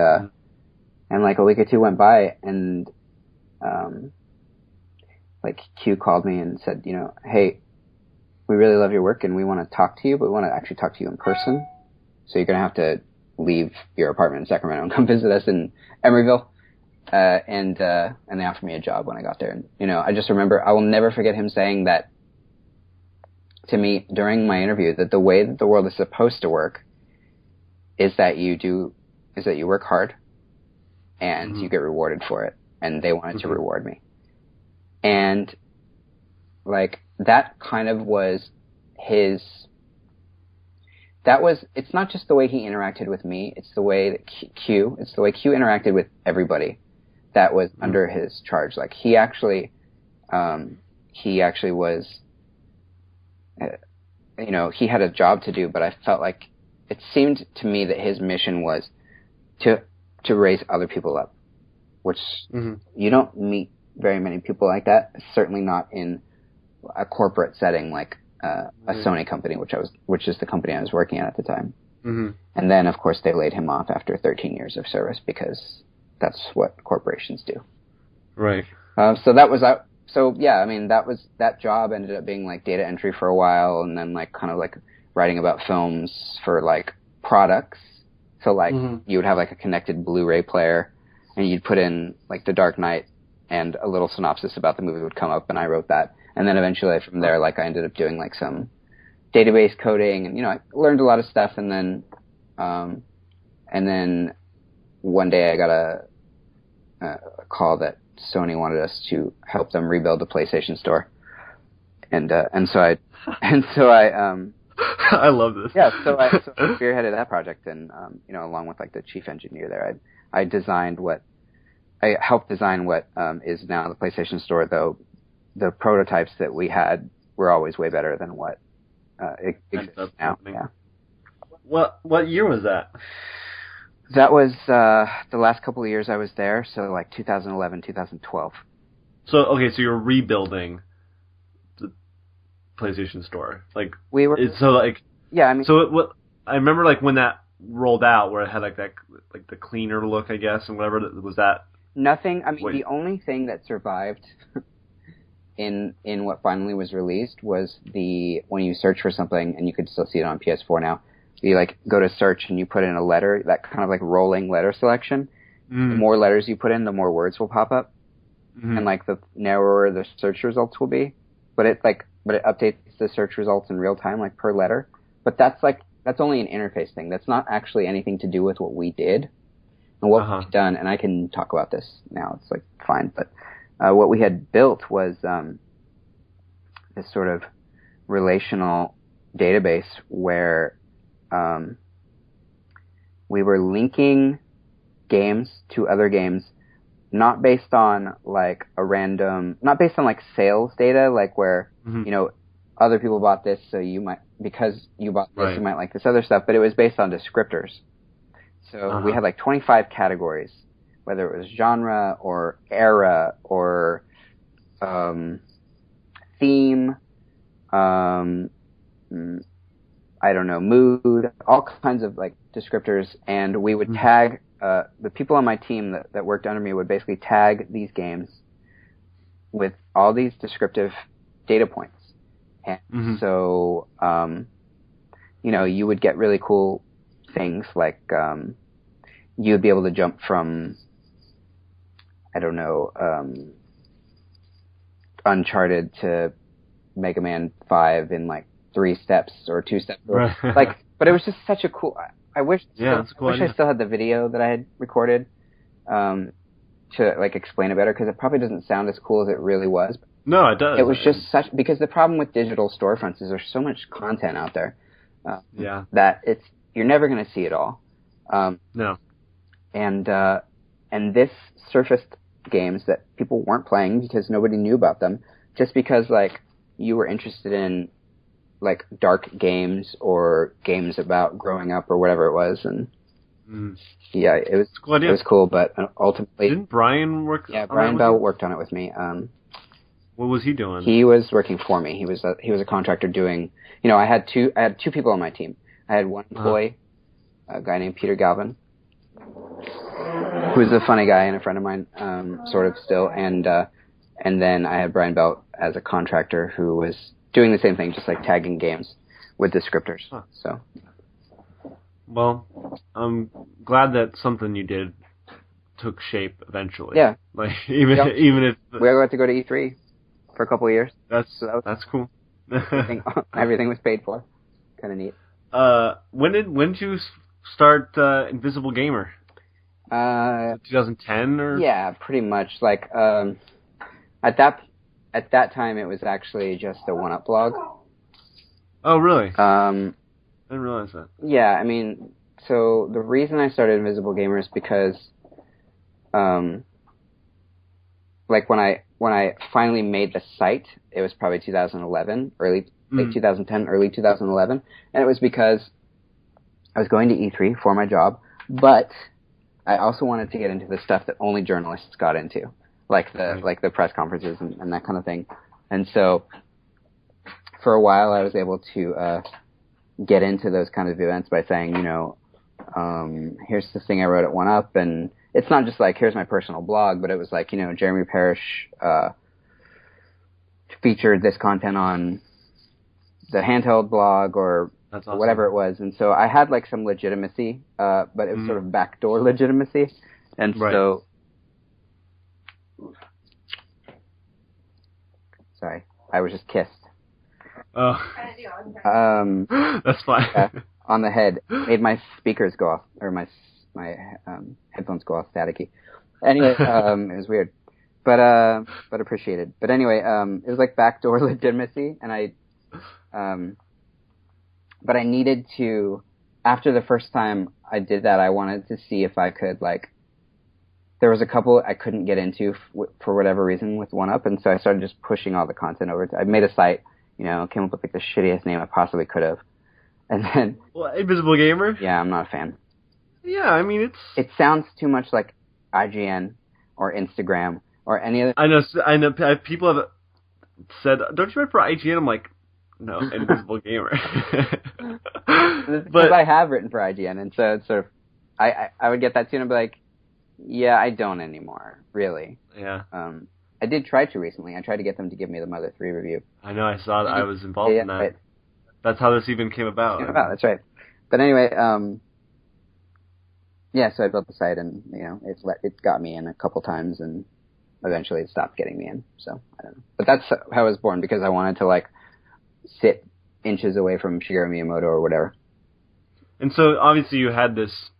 like a week or two went by, and like Q called me and said, hey, we really love your work and we want to talk to you, but we want to actually talk to you in person. So you're going to have to leave your apartment in Sacramento and come visit us in Emeryville and they offered me a job when I got there. And, you know, I just remember, I will never forget him saying that to me during my interview, that the way that the world is supposed to work is that you work hard and you get rewarded for it. And they wanted to reward me. And like, that kind of was it's not just the way he interacted with me, it's the way that Q interacted with everybody that was under his charge. Like, he actually was, you know, he had a job to do, but I felt like it seemed to me that his mission was to raise other people up, which you don't meet very many people like that, certainly not in a corporate setting like a Sony company, which is the company I was working at the time. And then, of course, they laid him off after 13 years of service because that's what corporations do. Right. That job ended up being like data entry for a while, and then like kind of like writing about films for like products. So like you would have like a connected Blu-ray player, and you'd put in like The Dark Knight, and a little synopsis about the movie would come up, and I wrote that. And then eventually from there, like I ended up doing like some database coding, and, you know, I learned a lot of stuff. And then one day I got a call that Sony wanted us to help them rebuild the PlayStation Store. And so I I love this. Yeah. So I spearheaded that project, and, you know, along with like the chief engineer there, I helped design what is now the PlayStation Store, though the prototypes that we had were always way better than what exists now. Yeah. What year was that? That was the last couple of years I was there, so like 2011, 2012. So you're rebuilding the PlayStation Store. Like, we were. So like, yeah, I mean. So what I remember, like when that rolled out, where it had like that, like the cleaner look, I guess, and whatever, was that. Nothing. I mean, the only thing that survived in what finally was released was when you search for something, and you could still see it on PS4 now. You like go to search and you put in a letter, that kind of like rolling letter selection. The more letters you put in, the more words will pop up, and like the narrower the search results will be. But it updates the search results in real time, like per letter. But that's only an interface thing. That's not actually anything to do with what we did. And what we've done, and I can talk about this now, it's like fine, but what we had built was this sort of relational database where we were linking games to other games, not based on like not based on like sales data, like where, you know, other people bought this, so you might, because you bought this, you might like this other stuff, but it was based on descriptors. So we had like 25 categories, whether it was genre or era or theme, I don't know, mood, all kinds of like descriptors, and we would tag the people on my team that worked under me would basically tag these games with all these descriptive data points. And so, you know, you would get really cool things like you would be able to jump from, I don't know, Uncharted to Mega Man 5 in like 3 steps or 2 steps. Right. Like, but it was just such a cool. I wish I still had the video that I had recorded to like explain it better, because it probably doesn't sound as cool as it really was. No, it does. It was just because the problem with digital storefronts is there's so much content out there that you're never going to see it all. No. And this surfaced games that people weren't playing because nobody knew about them, just because like you were interested in like dark games or games about growing up or whatever it was, and yeah, it was cool. It was cool, but ultimately didn't Brian work? Yeah, Brian Bell worked on it with me. What was he doing? He was working for me. He was a contractor doing. You know, I had two people on my team. I had one employee, a guy named Peter Galvin, who's a funny guy and a friend of mine, sort of still, and then I had Brian Bell as a contractor who was doing the same thing, just like tagging games with descriptors. So, well, I'm glad that's something you did took shape eventually. Yeah. Like even if we got to go to E3 for a couple of years. That's cool. Everything was paid for. Kind of neat. When did you start Invisible Gamer? 2010 or? Yeah, pretty much. Like at that time, it was actually just a 1UP blog. Oh, really? I didn't realize that. Yeah, I mean, so the reason I started Invisible Gamer is because, like when I finally made the site, it was probably 2011, late 2010, early 2011, and it was because I was going to E3 for my job, but I also wanted to get into the stuff that only journalists got into, like the press conferences and that kind of thing. And so for a while I was able to get into those kind of events by saying, here's the thing I wrote at 1UP, and it's not just like, here's my personal blog, but it was like, Jeremy Parrish featured this content on the handheld blog or awesome. Whatever it was. And so I had like some legitimacy, but it was sort of backdoor legitimacy. And so, sorry, I was just kissed. Oh. That's fine. On the head. Made my speakers go off, or my headphones go off staticky. Anyway, it was weird. But appreciated. But anyway, it was like backdoor legitimacy, and but I needed to, after the first time I did that, I wanted to see if I could, like, there was a couple I couldn't get into for whatever reason with 1UP, and so I started just pushing all the content over I made a site, came up with like the shittiest name I possibly could have. And then... Well, Invisible Gamer? Yeah, I'm not a fan. Yeah, I mean, it sounds too much like IGN or Instagram or any other... I know people have said, don't you write for IGN? I'm like, no, Invisible Gamer. But I have written for IGN, and so it's sort of, I would get that tune and be like, yeah, I don't anymore, really. Yeah. I did try to recently. I tried to get them to give me the Mother 3 review. I know, I saw that. I was involved in that. Right. That's how this even came about. That's right. But anyway, yeah, so I built the site, and, it got me in a couple times, and eventually it stopped getting me in, so I don't know. But that's how I was born, because I wanted to, like, sit inches away from Shigeru Miyamoto or whatever. And so, obviously, you had this,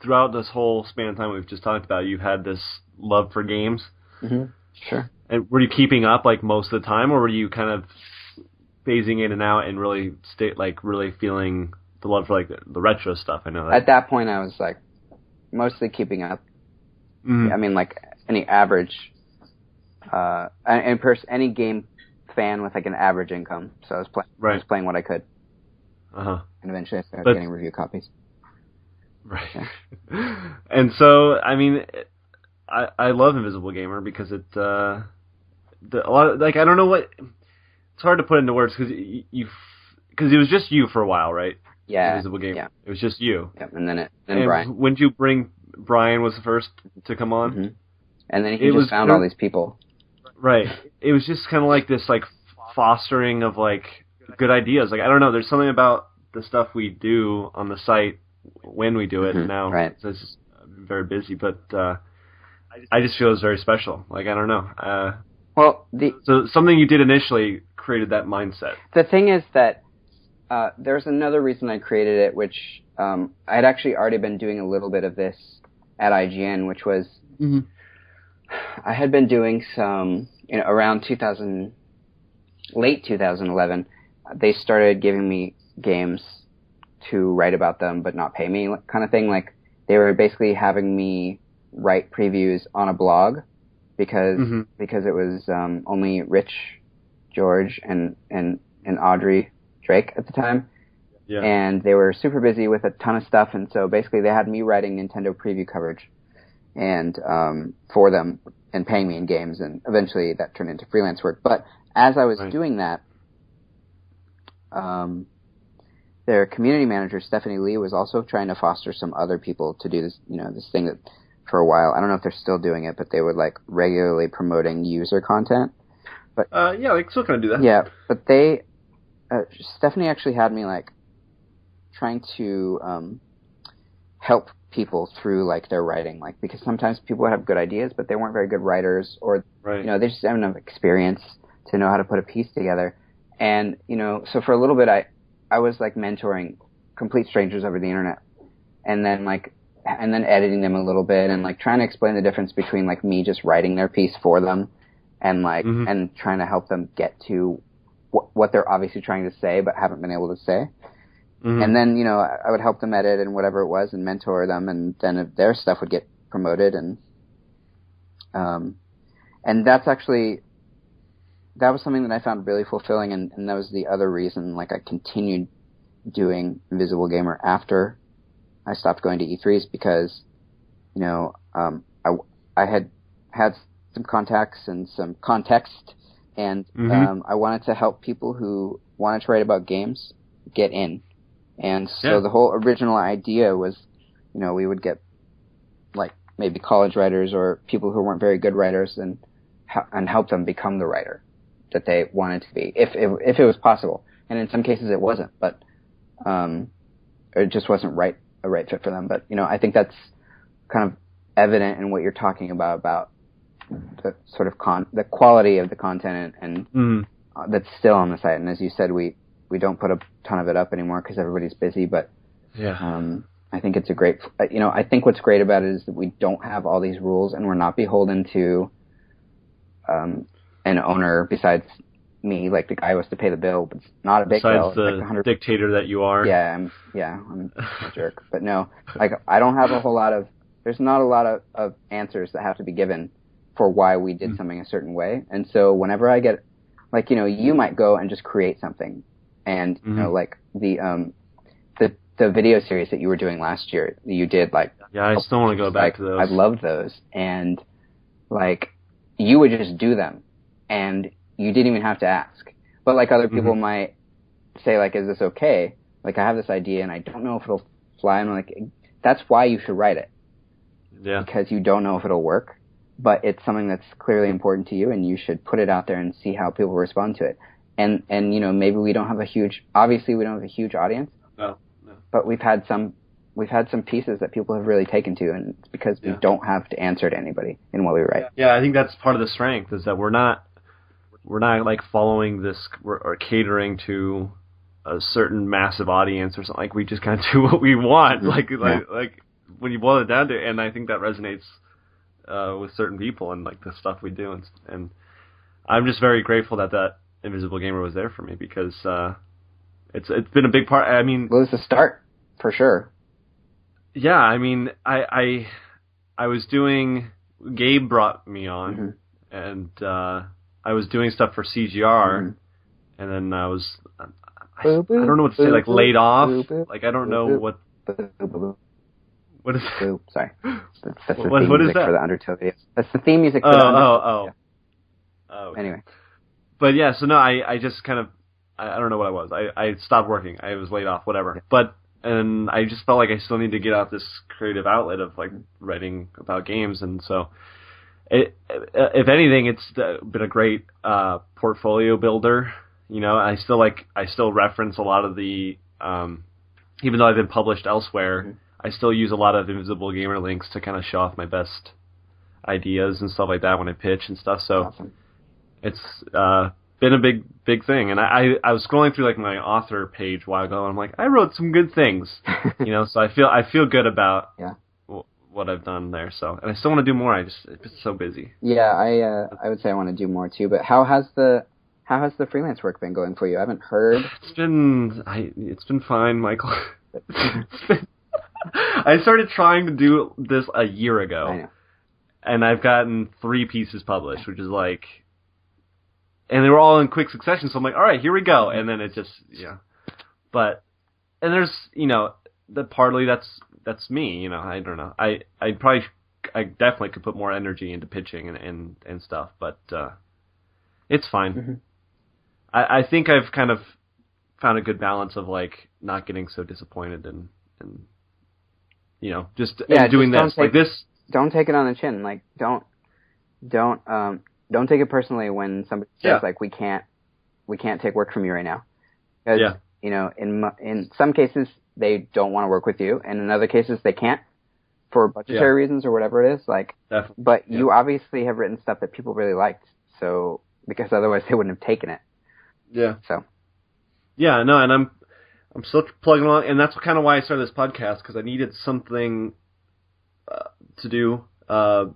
throughout this whole span of time we've just talked about, you had this love for games. Mm-hmm. Sure. And were you keeping up, like, most of the time, or were you kind of phasing in and out and really really feeling the love for, like, the retro stuff? I know that. At that point, I was, like, mostly keeping up. Mm-hmm. I mean, like, any average, any game fan with, like, an average income. So I was playing what I could. Uh-huh. And eventually I started getting review copies. Right. Yeah. And so, I mean, I love Invisible Gamer because it, a lot of, like, I don't know what, it's hard to put into words because because it was just you for a while, right? Yeah. Invisible Gamer. Yeah. It was just you. Yep. And then Brian. When did you bring, Brian was the first to come on? Mm-hmm. And then he just found all these people. Right. It was just kind of like this, like, fostering of, like, good ideas. Like, I don't know, there's something about the stuff we do on the site when we do it now. Right. So it's just very busy, but I just feel it's very special. Like, I don't know. So something you did initially created that mindset. The thing is that there's another reason I created it, which I'd actually already been doing a little bit of this at IGN, which was I had been doing some, around late 2011, they started giving me games to write about them but not pay me kind of thing. Like, they were basically having me write previews on a blog because it was only Rich, George, and Audrey Drake at the time. Yeah. And they were super busy with a ton of stuff, and so basically they had me writing Nintendo preview coverage and for them and paying me in games, and eventually that turned into freelance work. But as I was doing that, their community manager, Stephanie Lee, was also trying to foster some other people to do this, this thing that for a while, I don't know if they're still doing it, but they were, like, regularly promoting user content. But yeah, they still kind of do that. Yeah, but Stephanie actually had me, like, trying to help people through like their writing, like because sometimes people would have good ideas, but they weren't very good writers, or right. you know, they just didn't have enough experience to know how to put a piece together. And you know, so for a little bit, I was like mentoring complete strangers over the internet, and then editing them a little bit, and like trying to explain the difference between like me just writing their piece for them, and like and trying to help them get to what they're obviously trying to say but haven't been able to say. And then, you know, I would help them edit and whatever it was and mentor them, and then if their stuff would get promoted, and that was something that I found really fulfilling, and that was the other reason, like, I continued doing Invisible Gamer after I stopped going to E3s, because, you know, I had some contacts and some context, and I wanted to help people who wanted to write about games get in. And so the whole original idea was, you know, we would get like maybe college writers or people who weren't very good writers, and help them become the writer that they wanted to be, if it was possible. And in some cases it wasn't, but it just wasn't a right fit for them. But you know, I think that's kind of evident in what you're talking about the sort of the quality of the content and that's still on the site. And as you said, we don't put a ton of it up anymore because everybody's busy, but I think it's a great, you know, I think what's great about it is that we don't have all these rules, and we're not beholden to an owner besides me, like the guy who has to pay the bill, but it's not a big bill. Besides the like dictator that you are. Yeah, I'm a jerk. But no, like I don't have there's not a lot of answers that have to be given for why we did something a certain way. And so whenever I get, like, you know, you might go and just create something. And, you know, like the video series that you were doing last year, you did like... Yeah, I still want to go back to those. I loved those. And, like, you would just do them. And you didn't even have to ask. But, like, other people might say, like, is this okay? Like, I have this idea and I don't know if it'll fly. And I'm like, that's why you should write it. Yeah. Because you don't know if it'll work. But it's something that's clearly important to you, and you should put it out there and see how people respond to it. And you know, maybe we don't have a huge audience. No. But we've had some pieces that people have really taken to, and it's because we don't have to answer to anybody in what we write. Yeah, I think that's part of the strength, is that we're not like following this or catering to a certain massive audience or something. Like, we just kind of do what we want. Like when you boil it down to it, and I think that resonates with certain people and like the stuff we do, and I'm just very grateful that Invisible Gamer was there for me, because it's been a big part. I mean, well, it's a start for sure. Yeah, I mean, I was doing. Gabe brought me on, and I was doing stuff for CGR, and then I don't know what to say, like laid off. Like, I don't know what. What is that? Ooh, sorry. That's the theme music for the Undertow video. That's the theme music for the Undertow. Yeah. Oh. Okay. Anyway. But yeah, so no, I just kind of, I don't know what I was. I stopped working. I was laid off, whatever. Yeah. And I just felt like I still need to get out this creative outlet of like writing about games. And so, if anything, it's been a great portfolio builder. You know, I still reference a lot of the, even though I've been published elsewhere, I still use a lot of Invisible Gamer links to kind of show off my best ideas and stuff like that when I pitch and stuff. So awesome. It's been a big thing. And I was scrolling through like my author page a while ago, and I'm like, I wrote some good things, you know. So I feel good about what I've done there. So, and I still want to do more. It's so busy. Yeah, I would say I want to do more too. But how has the freelance work been going for you? I haven't heard. It's been fine, Michael. I started trying to do this a year ago. I know. And I've gotten 3 pieces published, which is like, and they were all in quick succession. So I'm like, all right, here we go. And then it just, but, and there's, you know, partly that's me, you know, I don't know. I definitely could put more energy into pitching and stuff, but, it's fine. I think I've kind of found a good balance of like not getting so disappointed and you know, just doing this like this. Don't take it on the chin. Like don't take it personally when somebody says like we can't take work from you right now. Because you know, in some cases they don't want to work with you, and in other cases they can't. for budgetary reasons or whatever it is. Like, definitely. But you obviously have written stuff that people really liked, so because otherwise they wouldn't have taken it. Yeah. So. Yeah, no, and I'm still plugging along, and that's kind of why I started this podcast, because I needed something to do, and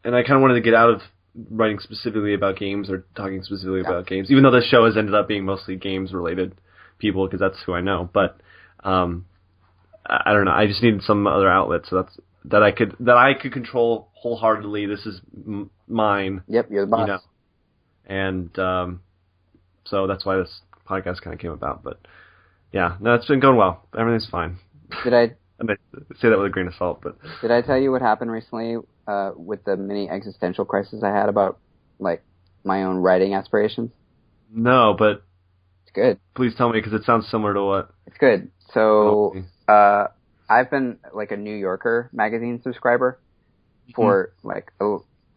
I kind of wanted to get out of writing specifically about games or talking specifically about games, even though this show has ended up being mostly games-related people, because that's who I know. But I don't know. I just needed some other outlet, so that I could control wholeheartedly. This is mine. Yep, you're the boss. You know? And so that's why this podcast kind of came about. But yeah, no, it's been going well. Everything's fine. Did I say that with a grain of salt? But did I tell you what happened recently with the mini existential crisis I had about like my own writing aspirations? No, but it's good. Please tell me, because it sounds similar to what. It's good. So I've been like a New Yorker magazine subscriber for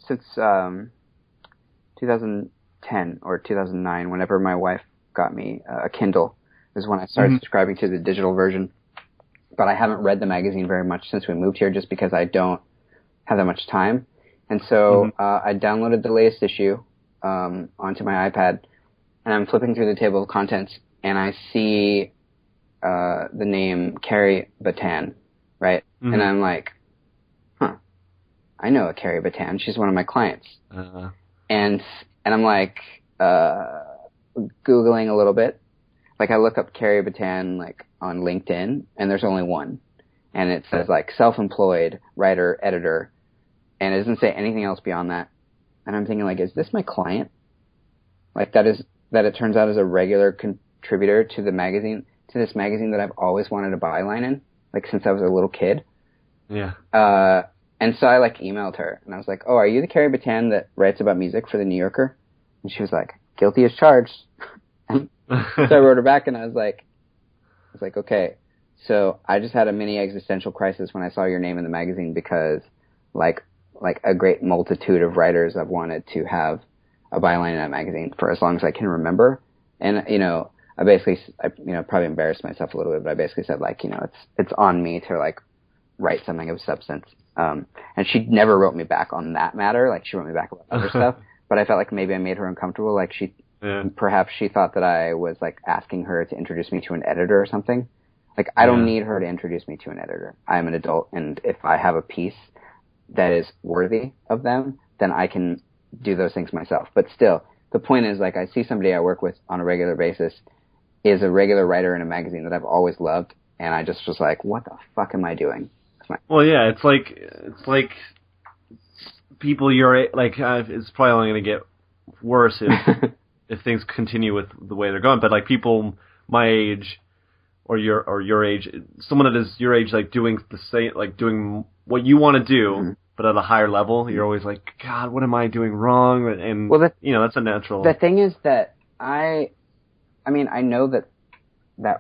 since 2010 or 2009. Whenever my wife got me a Kindle, is when I started subscribing to the digital version. But I haven't read the magazine very much since we moved here, just because I don't have that much time. And so I downloaded the latest issue onto my iPad, and I'm flipping through the table of contents, and I see the name Carrie Batan, right? And I'm like, I know a Carrie Batan. She's one of my clients. And I'm like Googling a little bit. Like, I look up Carrie Batan, like, on LinkedIn, and there's only one. And it says, like, self-employed, writer, editor, and it doesn't say anything else beyond that. And I'm thinking, like, is this my client? Like, that it turns out is a regular contributor to the magazine, to this magazine that I've always wanted a byline in, like, since I was a little kid. Yeah. And so I, like, emailed her, and I was like, oh, are you the Carrie Batan that writes about music for the New Yorker? And she was like, guilty as charged. So I wrote her back, and I was like, okay. So I just had a mini existential crisis when I saw your name in the magazine, because like a great multitude of writers, I've wanted to have a byline in that magazine for as long as I can remember. And, you know, I probably embarrassed myself a little bit, but I basically said, like, you know, it's on me to, like, write something of substance. And she never wrote me back on that matter. Like, she wrote me back about other stuff, but I felt like maybe I made her uncomfortable. Like, perhaps she thought that I was, like, asking her to introduce me to an editor or something. Like, I don't need her to introduce me to an editor. I'm an adult, and if I have a piece that is worthy of them, then I can do those things myself. But still, the point is, like, I see somebody I work with on a regular basis is a regular writer in a magazine that I've always loved, and I just was like, what the fuck am I doing? Well, yeah, it's like people your age, like, it's probably only going to get worse if things continue with the way they're going. But, like, people my age or your age, someone that is your age, like, doing the same, like, doing what you want to do, but at a higher level, you're always like, God, what am I doing wrong? And, you know, that's a natural. The thing is that I know that I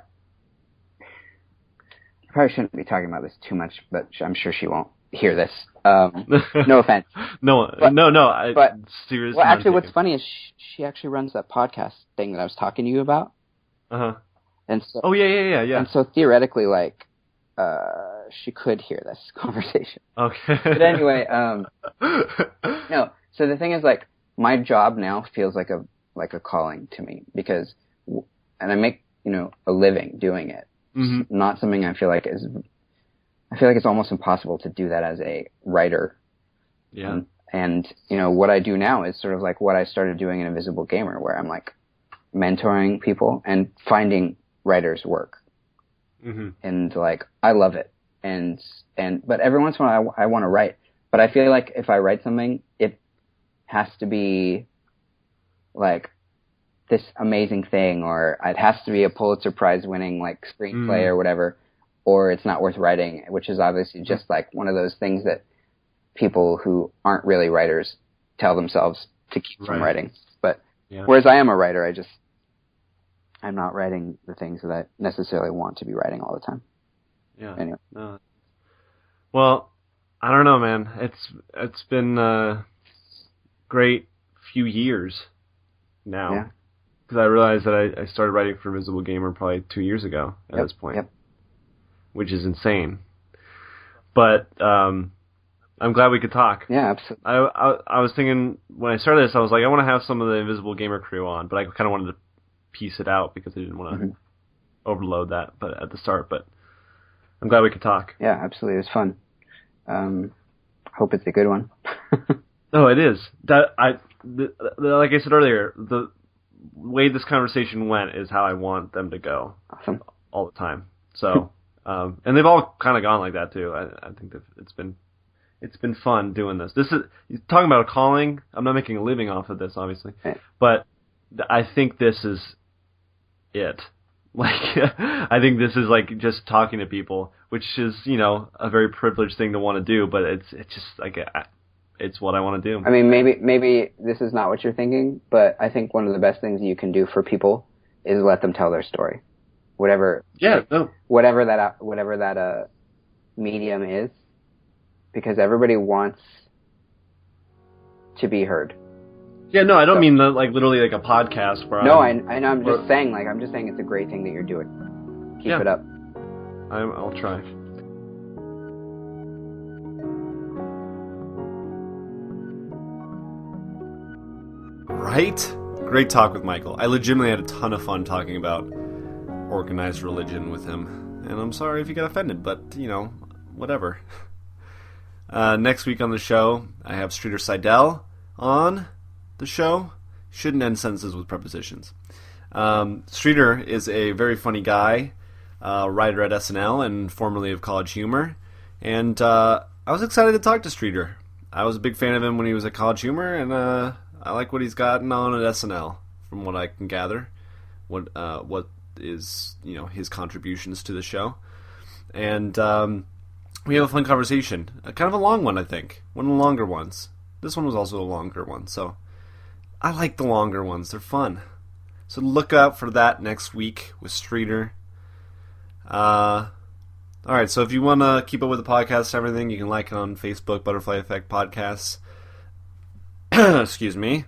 probably shouldn't be talking about this too much, but I'm sure she won't hear this. No offense. No. Seriously. Well, actually, what's funny is she actually runs that podcast thing that I was talking to you about. And so, oh yeah. And so theoretically, like, she could hear this conversation. Okay. But anyway, no. So the thing is, like, my job now feels like a calling to me, because, and I make, you know, a living doing it. Not something I feel like it's almost impossible to do that as a writer. Yeah. And you know, what I do now is sort of like what I started doing in Invisible Gamer, where I'm like mentoring people and finding writers' work. And like, I love it. But every once in a while I want to write, but I feel like if I write something, it has to be like this amazing thing, or it has to be a Pulitzer Prize winning, like, screenplay or whatever, or it's not worth writing, which is obviously just like one of those things that people who aren't really writers tell themselves to keep from writing. But whereas I am a writer, I'm not writing the things that I necessarily want to be writing all the time. Yeah. Anyway. Well, I don't know, man. It's been a great few years now. Yeah. Because I realized that I started writing for Invisible Gamer probably 2 years ago at this point. Which is insane. But I'm glad we could talk. Yeah, absolutely. I was thinking when I started this, I was like, I want to have some of the Invisible Gamer crew on, but I kind of wanted to piece it out because I didn't want to overload that. But at the start, but I'm glad we could talk. Yeah, absolutely. It was fun. Hope it's a good one. No, it is. Like I said earlier, the way this conversation went is how I want them to go. Awesome. All the time. So, and they've all kind of gone like that too. I think that it's been fun doing this. This is talking about a calling. I'm not making a living off of this, obviously, but I think this is it. Like, I think this is like just talking to people, which is, you know, a very privileged thing to want to do, but it's just like it's what I want to do. I mean, maybe this is not what you're thinking, but I think one of the best things you can do for people is let them tell their story, whatever. Yeah. Like, no. Whatever that medium is, because everybody wants to be heard. Yeah, no, I don't mean like literally like a podcast where I know. I'm just saying it's a great thing that you're doing. Keep it up. I'll try. Right? Great talk with Michael. I legitimately had a ton of fun talking about organized religion with him. And I'm sorry if you got offended, but, you know, whatever. Next week on the show, I have Streeter Seidel on the show. Shouldn't end sentences with prepositions. Streeter is a very funny guy, writer at SNL and formerly of College Humor. And I was excited to talk to Streeter. I was a big fan of him when he was at College Humor, and I like what he's gotten on at SNL, from what I can gather. What is, you know, his contributions to the show. And we have a fun conversation. Kind of a long one, I think. One of the longer ones. This one was also a longer one, so I like the longer ones. They're fun. So look out for that next week with Streeter. Alright, so if you want to keep up with the podcast and everything, you can like it on Facebook, Butterfly Effect Podcasts. Excuse me.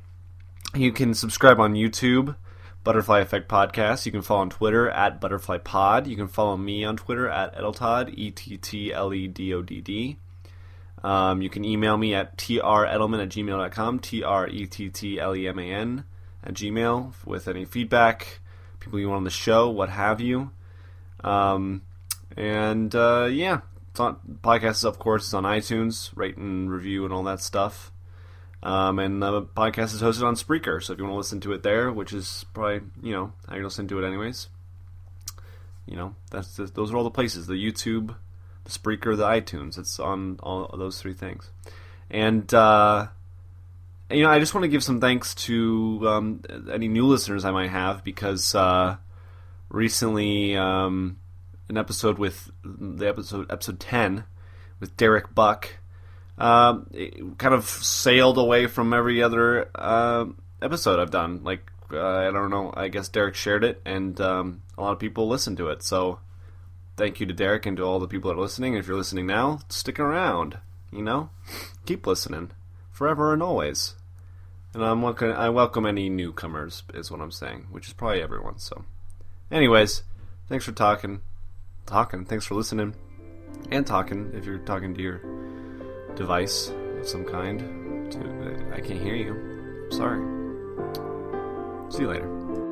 You can subscribe on YouTube, Butterfly Effect Podcast. You can follow on Twitter at Butterfly Pod. You can follow me on Twitter at Ettletod, ETTLEDODD. You can email me at trettleman@gmail.com, TRETTLEMAN@gmail, with any feedback, people you want on the show, what have you. Yeah, podcast is, of course, is on iTunes, rate and review and all that stuff. And the podcast is hosted on Spreaker, so if you want to listen to it there, which is probably, you know, how you're listening to it anyways, you know, those are all the places, the YouTube, the Spreaker, the iTunes. It's on all of those three things. And, you know, I just want to give some thanks to any new listeners I might have, because recently an episode episode 10 with Derek Buck, it kind of sailed away from every other episode I've done. Like, I don't know, I guess Derek shared it, and a lot of people listened to it. So thank you to Derek and to all the people that are listening. And if you're listening now, stick around, you know? Keep listening. Forever and always. And I welcome any newcomers, is what I'm saying, which is probably everyone. So anyways, thanks for talking. Thanks for listening. And talking, if you're talking to your device of some kind. I can't hear you. I'm sorry. See you later.